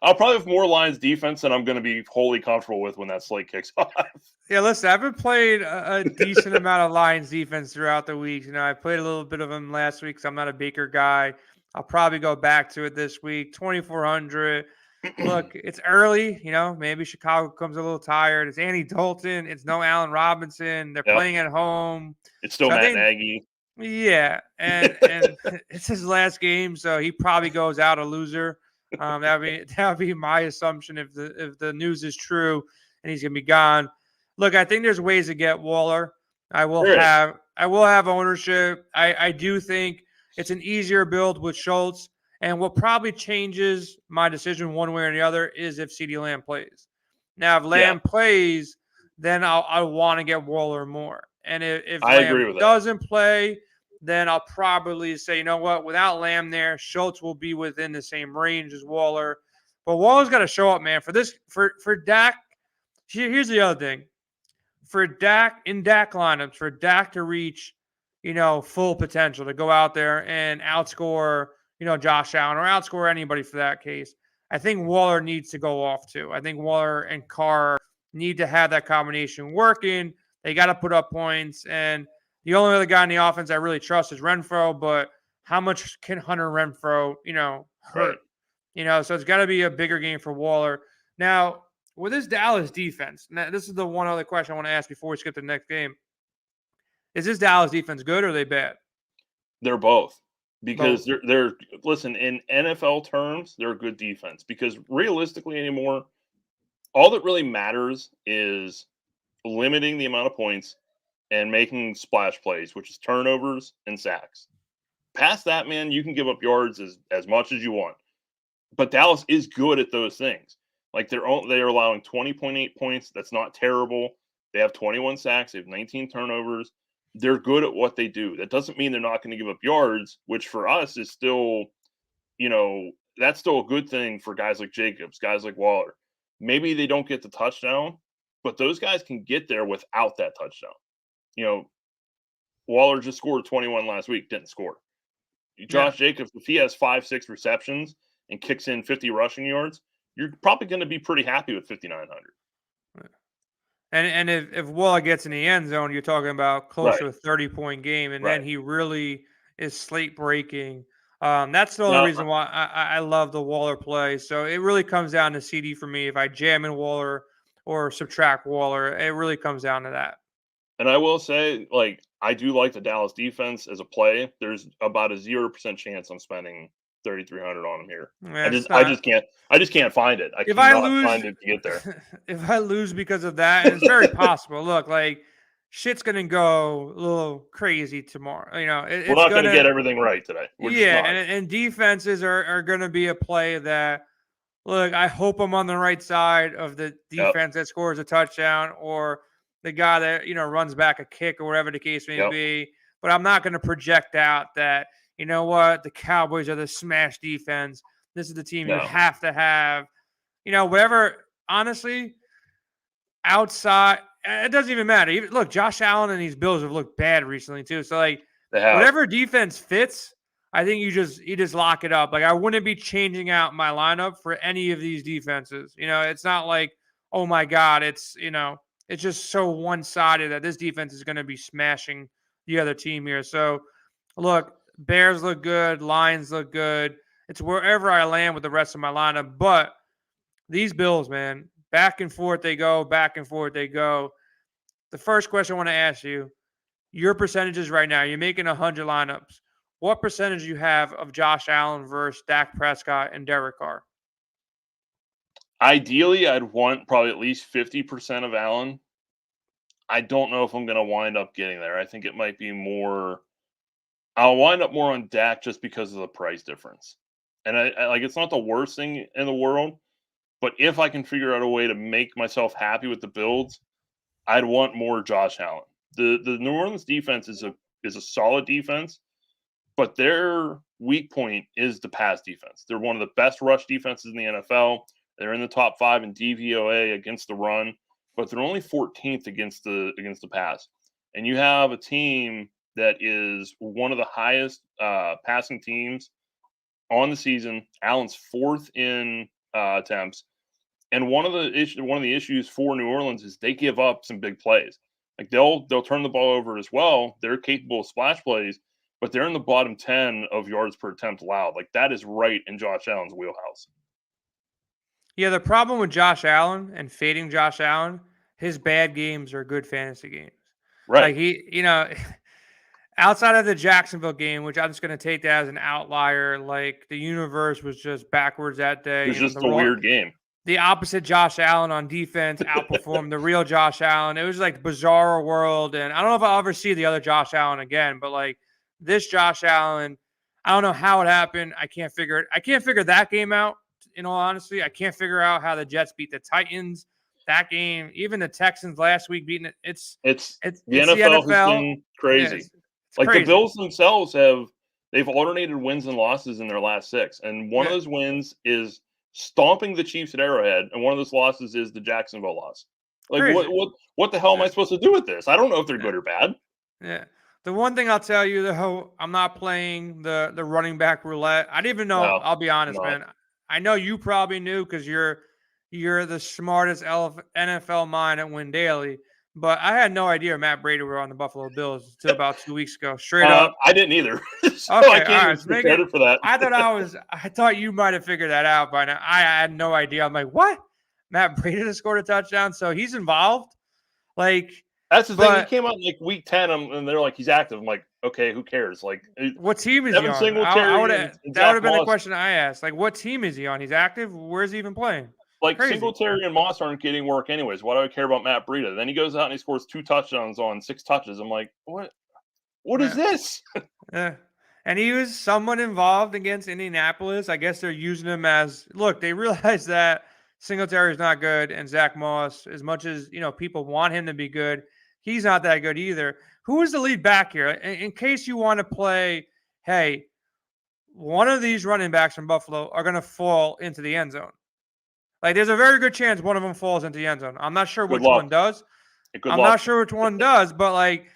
I'll probably have more Lions defense than I'm going to be wholly comfortable with when that slate kicks off. Yeah, listen, I've been playing a decent amount of Lions defense throughout the week. I played a little bit of them last week because I'm not a Baker guy. I'll probably go back to it this week. 2,400. Look, it's early. Maybe Chicago comes a little tired. It's Andy Dalton. It's no Allen Robinson. They're playing at home. It's still Matt Nagy. Yeah, and it's his last game, so he probably goes out a loser. That'd be my assumption if the news is true and he's gonna be gone. Look, I think there's ways to get Waller. I will have ownership. I do think it's an easier build with Schultz, and what probably changes my decision one way or the other is if CeeDee Lamb plays. Now, if Lamb plays, then I want to get Waller more. And if Lamb doesn't play, then I'll probably say, you know what, without Lamb there, Schultz will be within the same range as Waller. But Waller's got to show up, man. For Dak, here's the other thing. for Dak lineups, for Dak to reach, full potential, to go out there and outscore, Josh Allen or outscore anybody for that case, I think Waller needs to go off too. I think Waller and Carr need to have that combination working. They got to put up points. And the only other guy in the offense I really trust is Renfro, but how much can Hunter Renfro, hurt? Right. So it's got to be a bigger game for Waller. Now, with this Dallas defense, now this is the one other question I want to ask before we skip to the next game. Is this Dallas defense good or are they bad? They're both. Because they're listen, in NFL terms, they're a good defense. Because realistically anymore, all that really matters is limiting the amount of points and making splash plays, which is turnovers and sacks. Past that, man, you can give up yards as much as you want. But Dallas is good at those things. Like they're allowing 20.8 points. That's not terrible. They have 21 sacks. They have 19 turnovers. They're good at what they do. That doesn't mean they're not going to give up yards, which for us is still, that's still a good thing for guys like Jacobs, guys like Waller. Maybe they don't get the touchdown, but those guys can get there without that touchdown. Waller just scored 21 last week, didn't score. Josh Jacobs, if he has 5-6 receptions and kicks in 50 rushing yards, you're probably going to be pretty happy with 5,900. And if Waller gets in the end zone, you're talking about close to a 30-point game, and then he really is slate breaking. That's the only reason why I love the Waller play. So it really comes down to CD for me. If I jam in Waller or subtract Waller, it really comes down to that. And I will say, I do like the Dallas defense as a play. There's about a 0% chance I'm spending 3,300 on them here. I just can't find it. I cannot find it to get there. If I lose because of that, and it's very possible. Look, shit's gonna go a little crazy tomorrow. We're not gonna get everything right today. And defenses are gonna be a play that. Look, I hope I'm on the right side of the defense that scores a touchdown, or the guy that runs back a kick, or whatever the case may be. But I'm not going to project out that. You know what? The Cowboys are the smash defense. This is the team you have to have. Whatever, honestly, outside, it doesn't even matter. Look, Josh Allen and these Bills have looked bad recently, too. So, whatever defense fits, I think you just lock it up. I wouldn't be changing out my lineup for any of these defenses. It's not like, oh, my God, it's just so one-sided that this defense is going to be smashing the other team here. So, look, Bears look good. Lions look good. It's wherever I land with the rest of my lineup. But these Bills, man, back and forth they go, back and forth they go. The first question I want to ask you, your percentages right now, you're making 100 lineups. What percentage do you have of Josh Allen versus Dak Prescott and Derek Carr? Ideally, I'd want probably at least 50% of Allen. I don't know if I'm going to wind up getting there. I think it might be more – I'll wind up more on Dak just because of the price difference. And I it's not the worst thing in the world, but if I can figure out a way to make myself happy with the builds, I'd want more Josh Allen. The New Orleans defense is a solid defense, but their weak point is the pass defense. They're one of the best rush defenses in the NFL. They're in the top 5 in DVOA against the run, but they're only 14th against the pass. And you have a team that is one of the highest passing teams on the season. Allen's 4th in attempts, and one of the issues for New Orleans is they give up some big plays. They'll turn the ball over as well. They're capable of splash plays, but they're in the bottom 10 of yards per attempt allowed. That is right in Josh Allen's wheelhouse. Yeah, the problem with Josh Allen and fading Josh Allen, his bad games are good fantasy games. Right. Outside of the Jacksonville game, which I'm just going to take that as an outlier, the universe was just backwards that day. It was just a weird game. The opposite Josh Allen on defense outperformed the real Josh Allen. It was bizarre world. And I don't know if I'll ever see the other Josh Allen again, but this Josh Allen, I don't know how it happened. I can't figure it. I can't figure that game out, in all honesty. I can't figure out how the Jets beat the Titans. That game, even the Texans last week beating it. It's the NFL has been crazy. Yeah, the Bills themselves they've alternated wins and losses in their last 6. And one of those wins is stomping the Chiefs at Arrowhead. And one of those losses is the Jacksonville loss. Like, Crazy. what the hell am I supposed to do with this? I don't know if they're Yeah. good or bad. Yeah. The one thing I'll tell you, though, I'm not playing the running back roulette. I didn't even know. No, I'll be honest, no. man. I know you probably knew because you're the smartest NFL mind at Win Daily. But I had no idea Matt Brady were on the Buffalo Bills until about 2 weeks ago. Straight up. I didn't either, so I Okay, all can't right. even So take maybe credit for that. I thought you might have figured that out by now. I had no idea. I'm like, what? Matt Brady just scored a touchdown, so he's involved. Like, That's the thing. He but came out in like week 10, and they're like, he's active. I'm like, okay, who cares? Like, what team is he Devin on? Singletary and That would Zach have been the Moss. question I asked. Like, what team is he on? He's active. Where's he even playing? Like, Crazy. Singletary and Moss aren't getting work anyways. Why do I care about Matt Breida? Then he goes out and he scores 2 touchdowns on 6 touches. I'm like, what? What is this? Yeah. And he was somewhat involved against Indianapolis. I guess they're using him as look. They realize that Singletary is not good, and Zach Moss, as much as people want him to be good, he's not that good either. Who is the lead back here? In case you want to play, hey, one of these running backs from Buffalo are going to fall into the end zone. Like, there's a very good chance one of them falls into the end zone. I'm not sure which one does. Good luck. Not sure which one does, but like,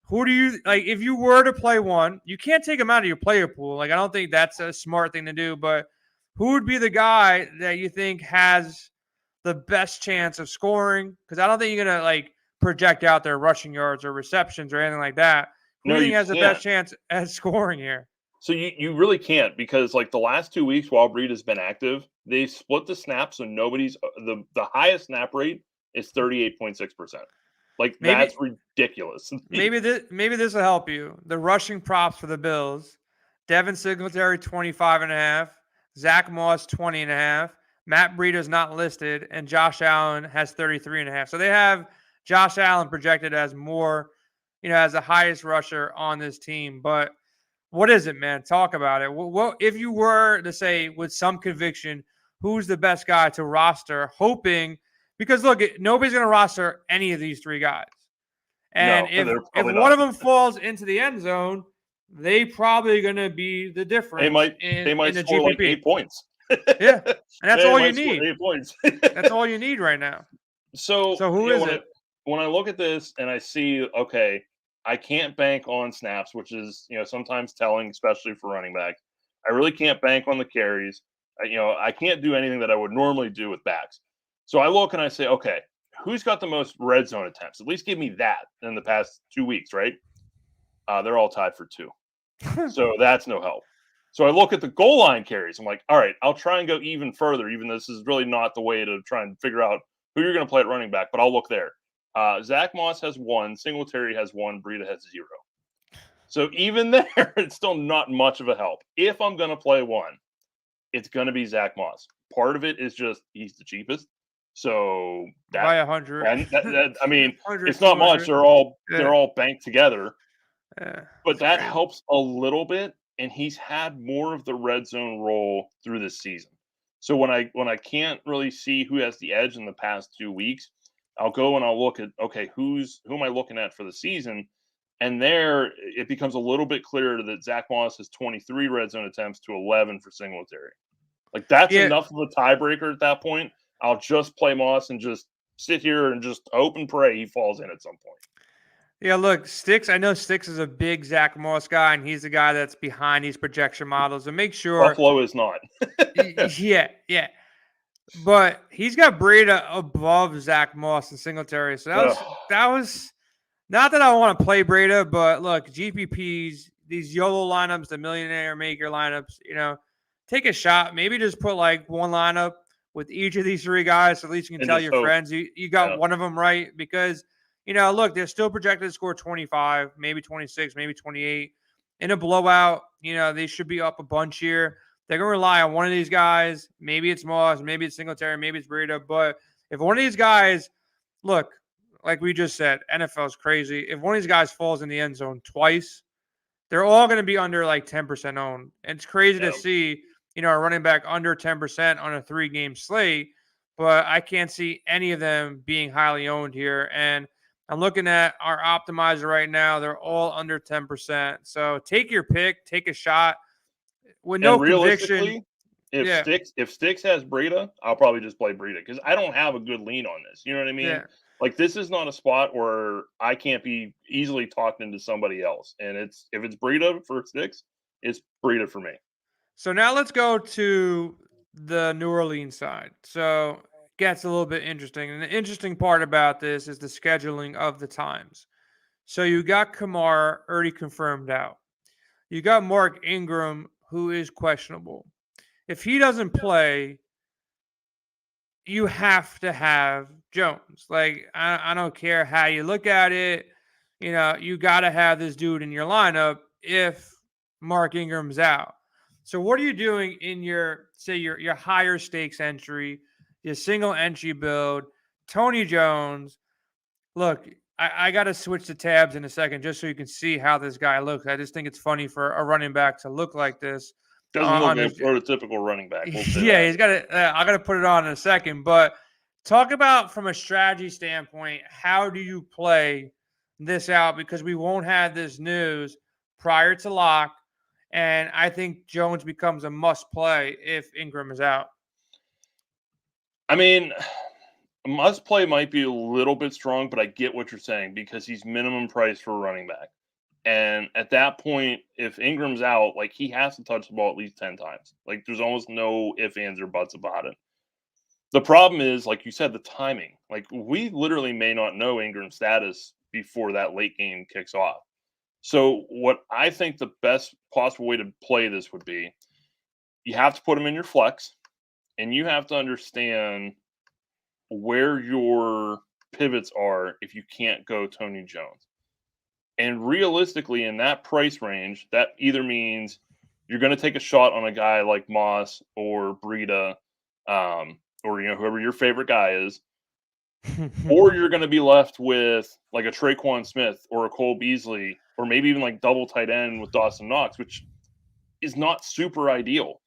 who do you like? If you were to play one, you can't take him out of your player pool. Like, I don't think that's a smart thing to do. But who would be the guy that you think has the best chance of scoring? Because I don't think you're gonna like project out their rushing yards or receptions or anything like that. Who do you think has the best chance at scoring here? So you really can't, because like the last 2 weeks while Breed has been active, they split the snaps, so nobody's the highest snap rate is 38.6%. Like, that's ridiculous. maybe this will help you. The rushing props for the Bills: Devin Singletary 25.5, Zach Moss 20.5, Matt Breida's not listed, and Josh Allen has 33.5. So they have Josh Allen projected as more, as the highest rusher on this team. But what is it, man? Talk about it. What if you were to say with some conviction, who's the best guy to roster? Hoping, because look, nobody's going to roster any of these 3 guys. And if one of them falls into the end zone, they probably going to be the difference. They might in the score GPP. like 8 points. Yeah, and that's all you need. 8 points. That's all you need right now. So who is it? When I look at this and I see, okay, I can't bank on snaps, which is sometimes telling, especially for running backs. I really can't bank on the carries. I can't do anything that I would normally do with backs. So I look and I say, okay, who's got the most red zone attempts? At least give me that in the past 2 weeks, right? They're all tied for 2. So that's no help. So I look at the goal line carries. I'm like, all right, I'll try and go even further, even though this is really not the way to try and figure out who you're going to play at running back, but I'll look there. Zach Moss has 1, Singletary has 1, Breida has 0. So even there, it's still not much of a help. If I'm going to play one, it's going to be Zach Moss. Part of it is just he's the cheapest. So that, by 100. I mean, it's not much. They're all banked together. But that helps a little bit, and he's had more of the red zone role through this season. So when I can't really see who has the edge in the past 2 weeks, I'll go and I'll look at, okay, who am I looking at for the season? And there it becomes a little bit clearer that Zach Moss has 23 red zone attempts to 11 for Singletary. Like, that's enough of a tiebreaker at that point. I'll just play Moss and just sit here and just hope and pray he falls in at some point. Yeah, look, Sticks. I know Sticks is a big Zach Moss guy, and he's the guy that's behind these projection models. And make sure Buffalo is not. yeah. But he's got Breida above Zach Moss and Singletary. So that was not that I want to play Breida, but look, GPPs, these YOLO lineups, the millionaire maker lineups, take a shot. Maybe just put like one lineup with each of these 3 guys, so at least you can tell your friends you got one of them right. Because, look, they're still projected to score 25, maybe 26, maybe 28. In a blowout, they should be up a bunch here. They're going to rely on one of these guys. Maybe it's Moss, maybe it's Singletary, maybe it's Breida. But if one of these guys, look, like we just said, NFL is crazy. If one of these guys falls in the end zone twice, they're all going to be under like 10% owned. And it's crazy to see, a running back under 10% on a 3-game slate. But I can't see any of them being highly owned here. And I'm looking at our optimizer right now. They're all under 10%. So take your pick, take a shot. With no conviction, if Sticks has Breida, I'll probably just play Breida because I don't have a good lean on this. You know what I mean? Yeah. Like, this is not a spot where I can't be easily talked into somebody else. And if it's Breida for sticks, it's Breida for me. So now let's go to the New Orleans side. So it gets a little bit interesting. And the interesting part about this is the scheduling of the times. So you got Kamar already confirmed out. You got Mark Ingram, who is questionable. If he doesn't play, you have to have Jones. Like, I don't care how you look at it. You got to have this dude in your lineup if Mark Ingram's out. So what are you doing in your higher stakes entry, your single entry build, Tony Jones? Look, I got to switch the tabs in a second just so you can see how this guy looks. I just think it's funny for a running back to look like this. Doesn't look like a prototypical running back. We'll say Yeah, that. he's got it. I got to put it on in a second, but talk about from a strategy standpoint, how do you play this out? Because we won't have this news prior to lock, and I think Jones becomes a must play if Ingram is out. I mean, must play might be a little bit strong, but I get what you're saying because he's minimum price for a running back. And at that point, if Ingram's out, like, he has to touch the ball at least 10 times. Like, there's almost no ifs, ands, or buts about it. The problem is, like you said, the timing. Like, we literally may not know Ingram's status before that late game kicks off. So what I think the best possible way to play this would be, you have to put him in your flex, and you have to understand where your pivots are if you can't go Tony Jones. And realistically, in that price range, that either means you're going to take a shot on a guy like Moss or Breida, or whoever your favorite guy is, or you're going to be left with like a Traquan Smith or a Cole Beasley, or maybe even like double tight end with Dawson Knox, which is not super ideal.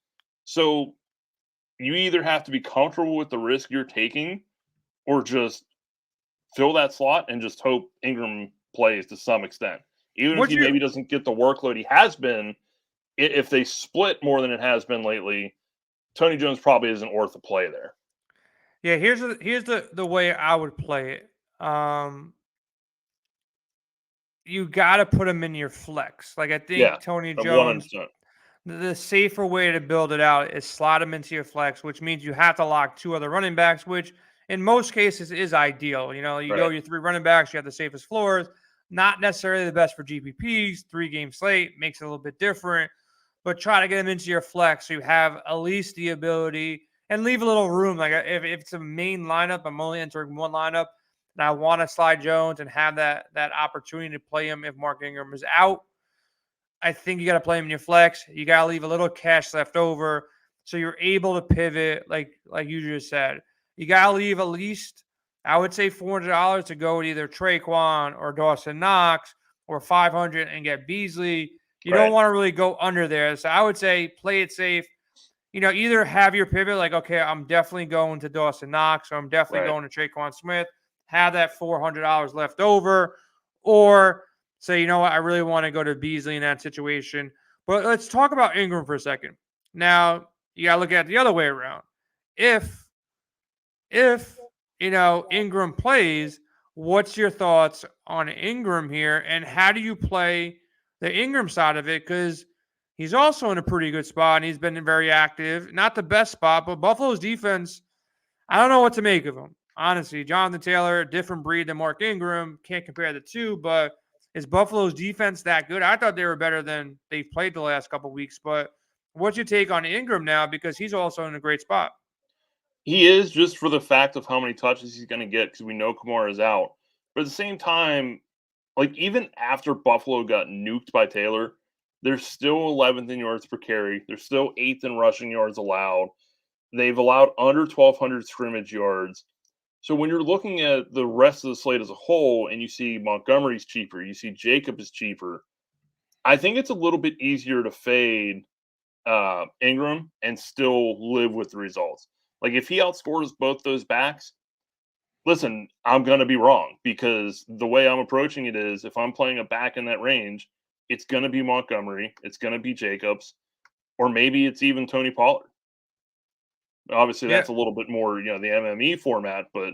So you either have to be comfortable with the risk you're taking, or just fill that slot and just hope Ingram plays to some extent. Even if he maybe doesn't get the workload he has been, if they split more than it has been lately, Tony Jones probably isn't worth a play there. Yeah, here's the way I would play it. You got to put him in your flex. Like, I think Tony Jones, 100%. the safer way to build it out is slot him into your flex, which means you have to lock two other running backs, which in most cases is ideal. You go your three running backs, you have the safest floors. Not necessarily the best for GPPs. 3-game slate makes it a little bit different, but try to get them into your flex so you have at least the ability and leave a little room. Like, if it's a main lineup, I'm only entering one lineup, and I want to slide Jones and have that opportunity to play him if Mark Ingram is out. I think you got to play him in your flex. You got to leave a little cash left over so you're able to pivot, like you just said. You got to leave at least, I would say, $400 to go with either Traquan or Dawson Knox, or $500 and get Beasley. You don't want to really go under there. So I would say play it safe. Either have your pivot like, okay, I'm definitely going to Dawson Knox, or I'm definitely going to Traquan Smith. Have that $400 left over, or say, you know what, I really want to go to Beasley in that situation. But let's talk about Ingram for a second. Now, you got to look at it the other way around. If Ingram plays, what's your thoughts on Ingram here, and how do you play the Ingram side of it? Because he's also in a pretty good spot, and he's been very active. Not the best spot, but Buffalo's defense, I don't know what to make of him. Honestly, Jonathan Taylor, different breed than Mark Ingram. Can't compare the two, but is Buffalo's defense that good? I thought they were better than they've played the last couple of weeks, but what's your take on Ingram now? Because he's also in a great spot. He is, just for the fact of how many touches he's going to get, because we know Kamara is out. But at the same time, like, even after Buffalo got nuked by Taylor, they're still 11th in yards per carry. They're still 8th in rushing yards allowed. They've allowed under 1,200 scrimmage yards. So when you're looking at the rest of the slate as a whole, and you see Montgomery's cheaper, you see Jacob is cheaper, I think it's a little bit easier to fade Ingram and still live with the results. Like, if he outscores both those backs, listen, I'm going to be wrong, because the way I'm approaching it is, if I'm playing a back in that range, it's going to be Montgomery, it's going to be Jacobs, or maybe it's even Tony Pollard. Obviously, that's a little bit more, the MME format, but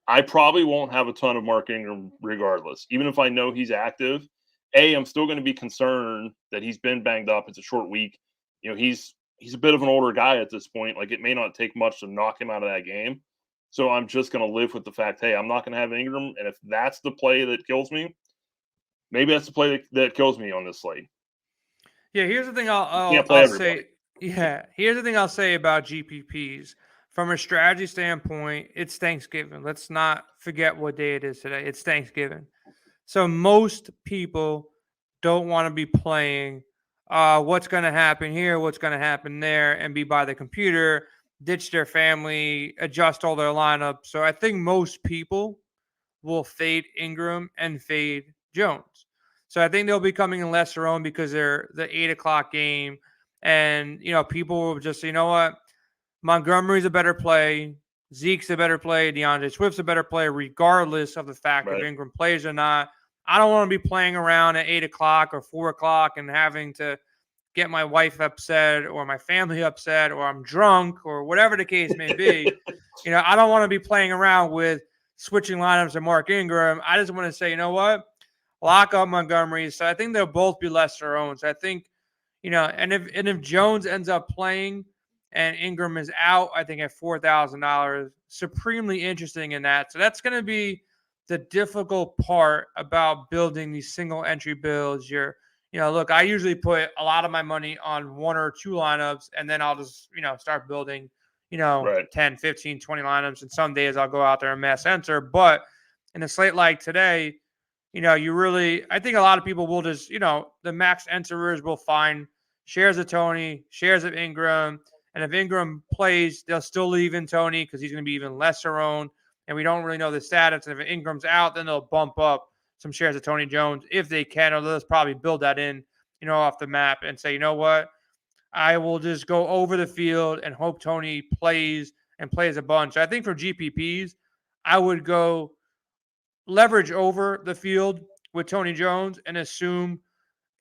I probably won't have a ton of Mark Ingram regardless. Even if I know he's active, I'm still going to be concerned that he's been banged up. It's a short week. He's a bit of an older guy at this point. Like, it may not take much to knock him out of that game. So I'm just going to live with the fact, hey, I'm not going to have Ingram. And if that's the play that kills me, maybe that's the play that kills me on this slate. Yeah, here's the thing I'll say. Yeah, here's the thing I'll say about GPPs. From a strategy standpoint, it's Thanksgiving. Let's not forget what day it is today. It's Thanksgiving. So most people don't want to be playing what's going to happen here, what's going to happen there, and be by the computer, ditch their family, adjust all their lineups. So I think most people will fade Ingram and fade Jones. So I think they'll be coming in lesser owned because they're the 8 o'clock game. And, people will just say, you know what? Montgomery's a better play. Zeke's a better play. DeAndre Swift's a better play, regardless of the fact if Ingram plays or not. I don't want to be playing around at 8 o'clock or 4 o'clock and having to get my wife upset or my family upset or I'm drunk or whatever the case may be. I don't want to be playing around with switching lineups to Mark Ingram. I just want to say, you know what? Lock up Montgomery. So I think they'll both be lesser owned. So I think, and if Jones ends up playing and Ingram is out, I think at $4,000, supremely interesting in that. So that's going to be the difficult part about building these single entry builds. Look, I usually put a lot of my money on 1 or 2 lineups, and then I'll just, start building, 10, 15, 20 lineups. And some days I'll go out there and mass enter. But in a slate like today, I think a lot of people will just, the max enterers will find shares of Tony, shares of Ingram. And if Ingram plays, they'll still leave in Tony because he's going to be even lesser owned. And we don't really know the status. And if Ingram's out, then they'll bump up some shares of Tony Jones if they can, or they'll just probably build that in, off the map and say, you know what? I will just go over the field and hope Tony plays and plays a bunch. I think for GPPs, I would go leverage over the field with Tony Jones and assume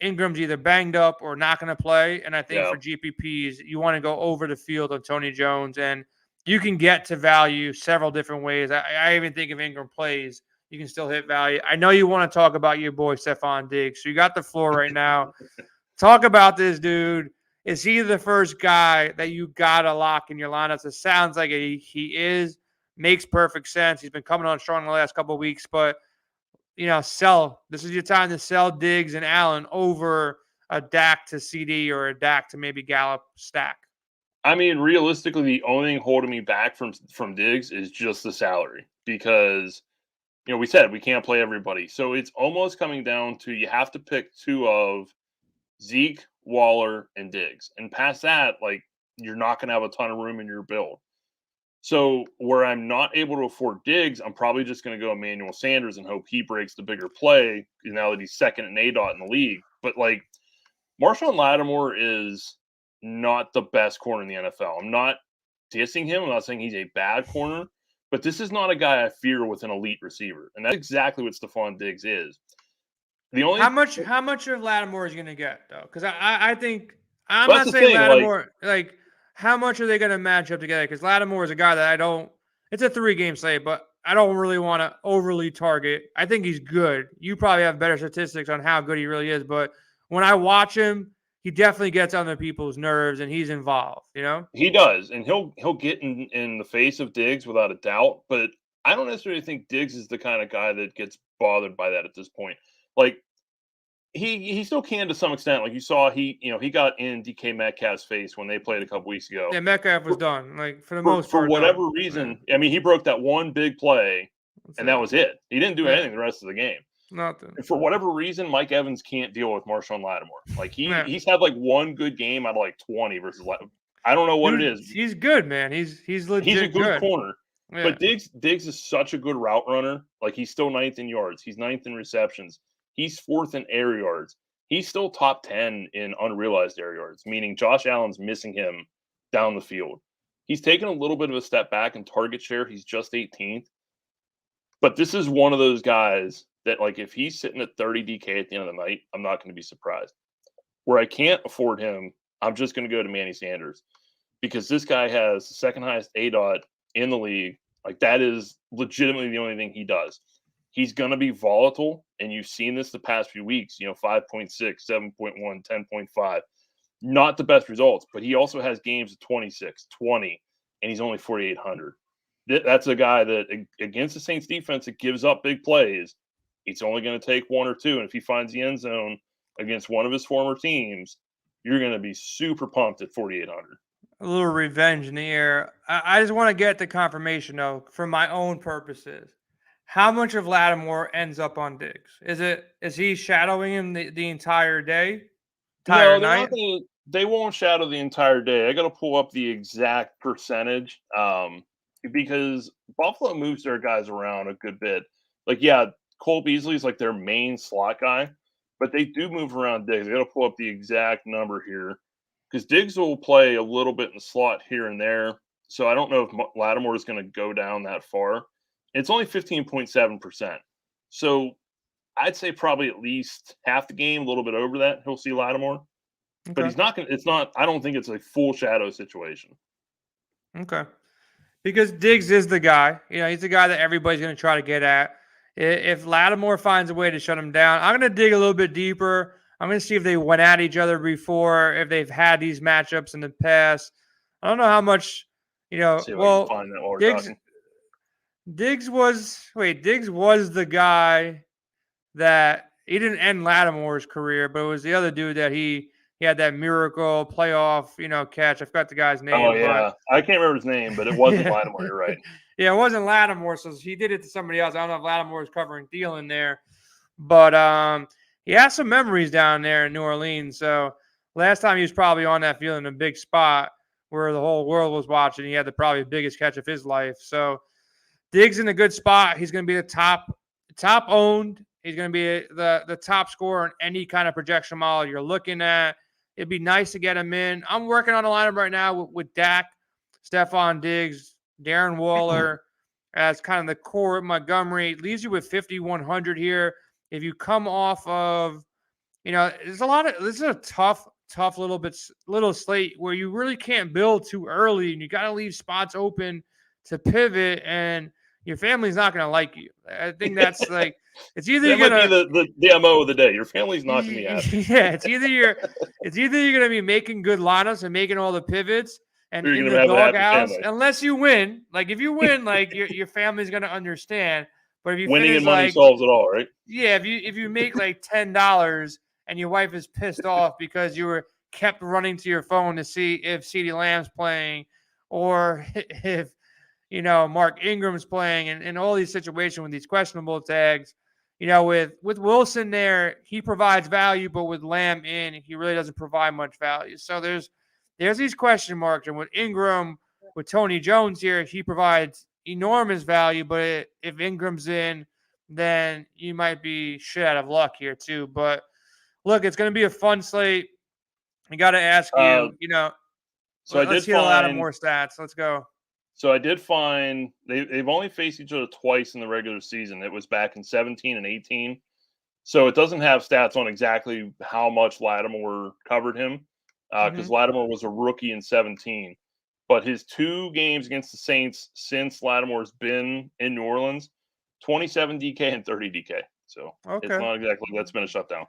Ingram's either banged up or not going to play. And I think for GPPs, you want to go over the field on Tony Jones, and you can get to value several different ways. I even think if Ingram plays, you can still hit value. I know you want to talk about your boy, Stephon Diggs. So you got the floor right now. Talk about this dude. Is he the first guy that you got to lock in your lineups? It sounds like he is. Makes perfect sense. He's been coming on strong the last couple of weeks, but sell. This is your time to sell Diggs and Allen over a Dak to CD or a Dak to maybe Gallup stack. I mean, realistically, the only thing holding me back from Diggs is just the salary because, we said we can't play everybody. So it's almost coming down to you have to pick 2 of Zeke, Waller, and Diggs. And past that, you're not going to have a ton of room in your build. So where I'm not able to afford Diggs, I'm probably just going to go Emmanuel Sanders and hope he breaks the bigger play now that he's second in ADOT in the league. But Marshawn Lattimore is not the best corner in the NFL. I'm not dissing him. I'm not saying he's a bad corner, but this is not a guy I fear with an elite receiver. And that's exactly what Stephon Diggs is. How much of Lattimore is going to get though? Because I think I'm not saying Lattimore how much are they going to match up together? Because Lattimore is a guy that it's a 3-game slate, but I don't really want to overly target. I think he's good. You probably have better statistics on how good he really is, but when I watch him, he definitely gets on the people's nerves and he's involved, He does, and he'll get in the face of Diggs without a doubt, but I don't necessarily think Diggs is the kind of guy that gets bothered by that at this point. He still can to some extent. Like you saw, he got in DK Metcalf's face when they played a couple weeks ago. Yeah, Metcalf was done. For the most part, for whatever reason. Yeah. I mean, he broke that one big play, and that was it. He didn't do anything the rest of the game. Nothing. And for whatever reason, Mike Evans can't deal with Marshawn Lattimore. He's had one good game out of 20 versus Lattimore. I don't know what it is. He's good, man. He's legit. He's a good corner. Yeah. But Diggs is such a good route runner. He's still 9th in yards. He's 9th in receptions. He's 4th in air yards. He's still top 10 in unrealized air yards, meaning Josh Allen's missing him down the field. He's taken a little bit of a step back in target share. He's just 18th. But this is one of those guys that, if he's sitting at 30 DK at the end of the night, I'm not going to be surprised. Where I can't afford him, I'm just going to go to Manny Sanders because this guy has the second highest ADOT in the league, Like, that is legitimately the only thing he does. He's going to be volatile, and you've seen this the past few weeks, 5.6, 7.1, 10.5. Not the best results, but he also has games of 26, 20, and he's only 4,800. That's a guy that, against the Saints defense, that gives up big plays. It's only going to take one or two, and if he finds the end zone against one of his former teams, you're going to be super pumped at 4,800. A little revenge in the air. I just want to get the confirmation, though, for my own purposes. How much of Lattimore ends up on Diggs? Is he shadowing him the entire day? No, Entire they're night? not going to. They won't shadow the entire day. I got to pull up the exact percentage because Buffalo moves their guys around a good bit. Like, yeah, Cole Beasley's like their main slot guy, but they do move around Diggs. I got to pull up the exact number here because Diggs will play a little bit in the slot here and there. So I don't know if Lattimore is going to go down that far. It's only 15.7%. So I'd say probably at least half the game, a little bit over that, he'll see Lattimore. But Okay. he's not going to – it's not – I don't think it's a full shadow situation. Okay. Because Diggs is the guy. He's the guy that everybody's going to try to get at. If Lattimore finds a way to shut him down, I'm going to dig a little bit deeper. I'm going to see if they went at each other before, if they've had these matchups in the past. I don't know how much, See if I can find that while we're Diggs talking. Diggs was the guy that he didn't end Lattimore's career, but it was the other dude that he had that miracle playoff, catch. I forgot the guy's Oh, name, but yeah. I can't remember his name, but it wasn't yeah. Lattimore. You're right. Yeah, it wasn't Lattimore, so he did it to somebody else. I don't know if Lattimore was covering Thielen there, but he has some memories down there in New Orleans. So last time he was probably on that field in a big spot where the whole world was watching. He had the probably biggest catch of his life. So Diggs in a good spot. He's going to be the top owned. He's going to be the top scorer in any kind of projection model you're looking at. It'd be nice to get him in. I'm working on a lineup right now with Dak, Stephon Diggs, Darren Waller as kind of the core of Montgomery. It leaves you with 5,100 here. If you come off of, there's a lot of, this is a tough little slate where you really can't build too early and you got to leave spots open to pivot, and your family's not going to like you. I think that's like, it's either That you're might going be the MO of the day. Your family's not going to be to, happy. yeah, it's either you're going to be making good lineups and making all the pivots and Or you're in going the to have a happy doghouse, family. unless you win. Like if you win, like your family's going to understand. But if you Winning finish and money like, solves it all, right? yeah, if you make like $10 and your wife is pissed off because you were kept running to your phone to see if CeeDee Lamb's playing or if Mark Ingram's playing and all these situations with these questionable tags. With Wilson there, he provides value, but with Lamb in, he really doesn't provide much value. So there's these question marks. And with Ingram, with Tony Jones here, he provides enormous value. But if Ingram's in, then you might be shit out of luck here too. But look, it's going to be a fun slate. I got to ask you, So I let's did hear a lot of find more stats. Let's go. So I did find they've only faced each other twice in the regular season. It was back in 17 and 18. So it doesn't have stats on exactly how much Lattimore covered him because Lattimore was a rookie in 17. But his 2 games against the Saints since Lattimore's been in New Orleans, 27 DK and 30 DK. So it's Okay. not exactly that's been a shutdown.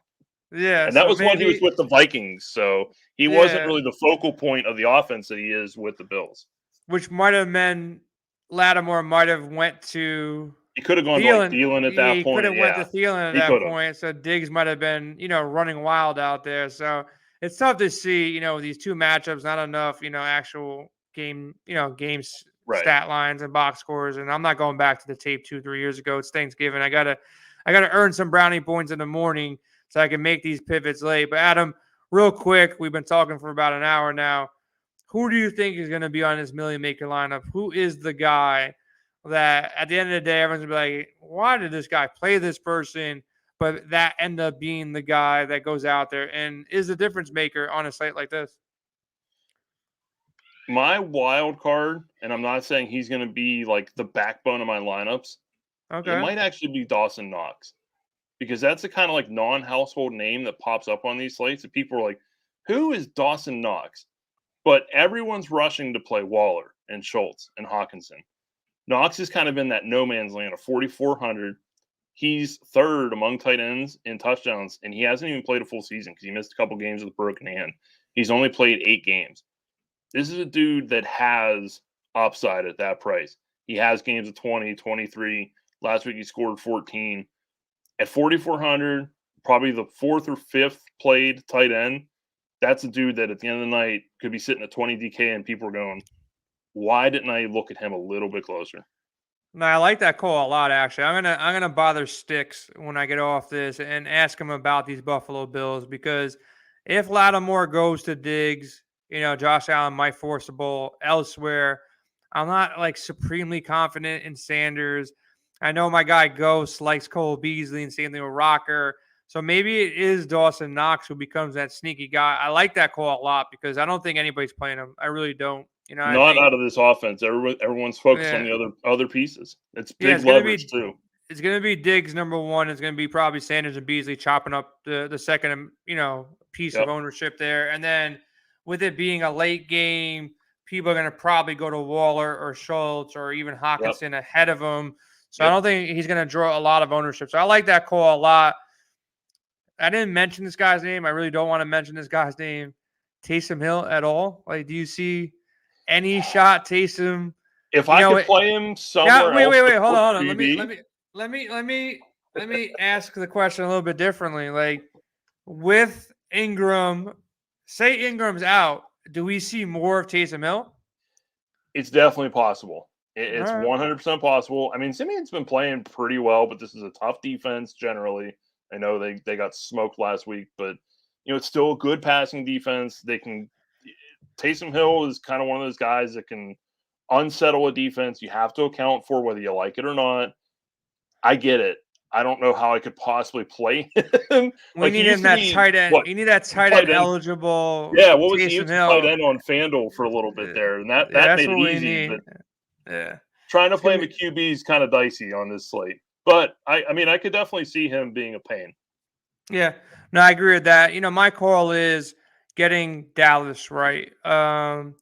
Yeah, And that so was when he was maybe with the Vikings. So he wasn't yeah, really the focal point of the offense that he is with the Bills. which might have meant Lattimore might have went to He could have gone to like Thielen. Thielen at Yeah, that he could point. have went to Yeah, Thielen at he that could have. point. So Diggs might have been, running wild out there. So it's tough to see, these two matchups, not enough, actual games Right. stat lines and box scores. And I'm not going back to the tape 2-3 years ago. It's Thanksgiving. I gotta earn some brownie points in the morning so I can make these pivots late. But Adam, real quick, we've been talking for about an hour now. Who do you think is going to be on this million maker lineup? Who is the guy that at the end of the day, everyone's going to be like, why did this guy play this person? But that end up being the guy that goes out there and is the difference maker on a site like this. My wild card, and I'm not saying he's going to be like the backbone of my lineups. It Okay. might actually be Dawson Knox because that's the kind of like non-household name that pops up on these slates. And people are like, who is Dawson Knox? But everyone's rushing to play Waller and Schultz and Hawkinson. Knox has kind of been that no man's land of 4,400. He's third among tight ends in touchdowns, and he hasn't even played a full season because he missed a couple games with a broken hand. He's only played 8 games. This is a dude that has upside at that price. He has games of 20, 23. Last week he scored 14. At 4,400, probably the 4th or 5th played tight end, that's a dude that at the end of the night could be sitting at 20 DK and people are going, why didn't I look at him a little bit closer? No, I like that call a lot. Actually, I'm gonna bother Sticks when I get off this and ask him about these Buffalo Bills, because if Lattimore goes to Diggs, Josh Allen might force the ball elsewhere. I'm not like supremely confident in Sanders. I know my guy Ghost likes Cole Beasley, and same thing with Rocker. So maybe it is Dawson Knox who becomes that sneaky guy. I like that call a lot because I don't think anybody's playing him. I really don't. I Not think, out of this offense. Everyone's focused on yeah, the other pieces. It's yeah, big leverage too. it's gonna be Diggs number one. It's gonna be probably Sanders and Beasley chopping up the second piece of Yep. ownership there, and then with it being a late game, people are gonna probably go to Waller or Schultz or even Hawkinson ahead of him. So I don't think he's gonna draw a lot of ownership. So I like that call a lot. I didn't mention this guy's name. I really don't want to mention this guy's name, Taysom Hill, at all. Like, do you see any shot Taysom? If I could play him somewhere wait, else, hold on. QB, Let me ask the question a little bit differently. Like, with Ingram, say Ingram's out, do we see more of Taysom Hill? it's definitely possible. It's All right. 100% possible. I mean, Simeon's been playing pretty well, but this is a tough defense generally. I know they got smoked last week, but it's still a good passing defense. Taysom Hill is kind of one of those guys that can unsettle a defense. You have to account for whether you like it or not. I get it. I don't know how I could possibly play him. We need him that tight end. You need that tight end eligible. Yeah, what was he Taysom tight end on FanDuel for a little bit there, and that made it easy. But yeah, trying to play him at QB is kind of dicey on this slate. But I mean, I could definitely see him being a pain. Yeah, no, I agree with that. My call is getting Dallas right. And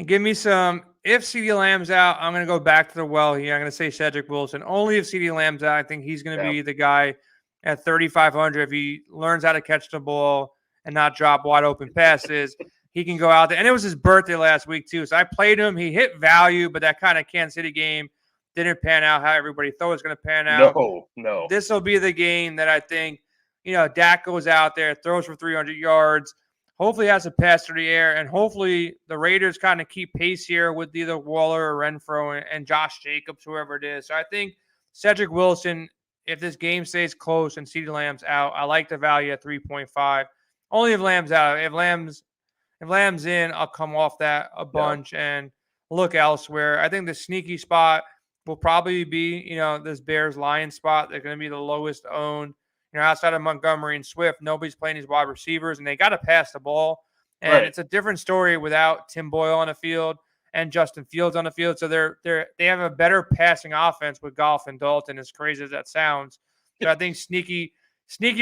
give me some. If CeeDee Lamb's out, I'm going to go back to the well here. I'm going to say Cedric Wilson. Only if CeeDee Lamb's out, I think he's going to be the guy at 3,500. If he learns how to catch the ball and not drop wide open passes, he can go out there. And it was his birthday last week too, so I played him. He hit value, but that kind of Kansas City game didn't pan out how everybody thought it was going to pan out. No. This will be the game that I think, Dak goes out there, throws for 300 yards, hopefully has a pass through the air, and hopefully the Raiders kind of keep pace here with either Waller or Renfro and Josh Jacobs, whoever it is. So I think Cedric Wilson, if this game stays close and CeeDee Lamb's out, I like the value at 3.5. Only if Lamb's out. If Lamb's in, I'll come off that a bunch and look elsewhere. I think the sneaky spot will probably be, this Bears-Lions spot. They're going to be the lowest owned. Outside of Montgomery and Swift, nobody's playing these wide receivers, and they got to pass the ball. And it's a different story without Tim Boyle on the field and Justin Fields on the field. So they have a better passing offense with Goff and Dalton, as crazy as that sounds. So I think sneaky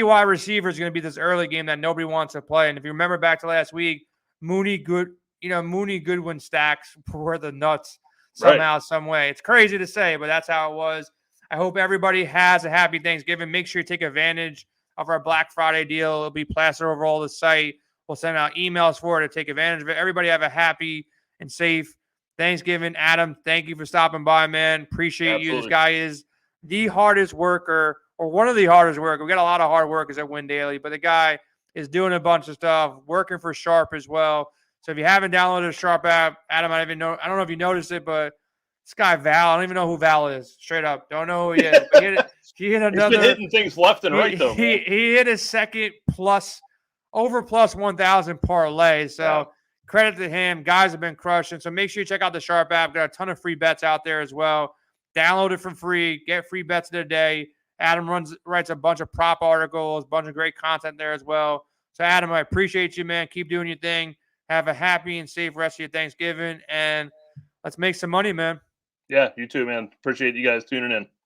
wide receiver is going to be this early game that nobody wants to play. And if you remember back to last week, Mooney Goodwin stacks were the nuts somehow, some way. It's crazy to say, but that's how it was. I hope everybody has a happy Thanksgiving. Make sure you take advantage of our Black Friday deal. It'll be plastered over all the site. We'll send out emails for it to take advantage of it. Everybody have a happy and safe Thanksgiving. Adam, thank you for stopping by, man. Appreciate you. This guy is the hardest worker, or one of the hardest workers. We got a lot of hard workers at Win Daily, but the guy is doing a bunch of stuff, working for Sharp as well. So if you haven't downloaded the Sharp app, Adam, I don't know if you noticed it, but this guy Val, I don't even know who Val is. Straight up, don't know who he is. But he hit another. He's been hitting things left and right, though. He hit his second over plus 1,000 parlay. So credit to him. Guys have been crushing. So make sure you check out the Sharp app. Got a ton of free bets out there as well. Download it for free. Get free bets of the day. Adam writes a bunch of prop articles, a bunch of great content there as well. So Adam, I appreciate you, man. Keep doing your thing. Have a happy and safe rest of your Thanksgiving, and let's make some money, man. Yeah, you too, man. Appreciate you guys tuning in.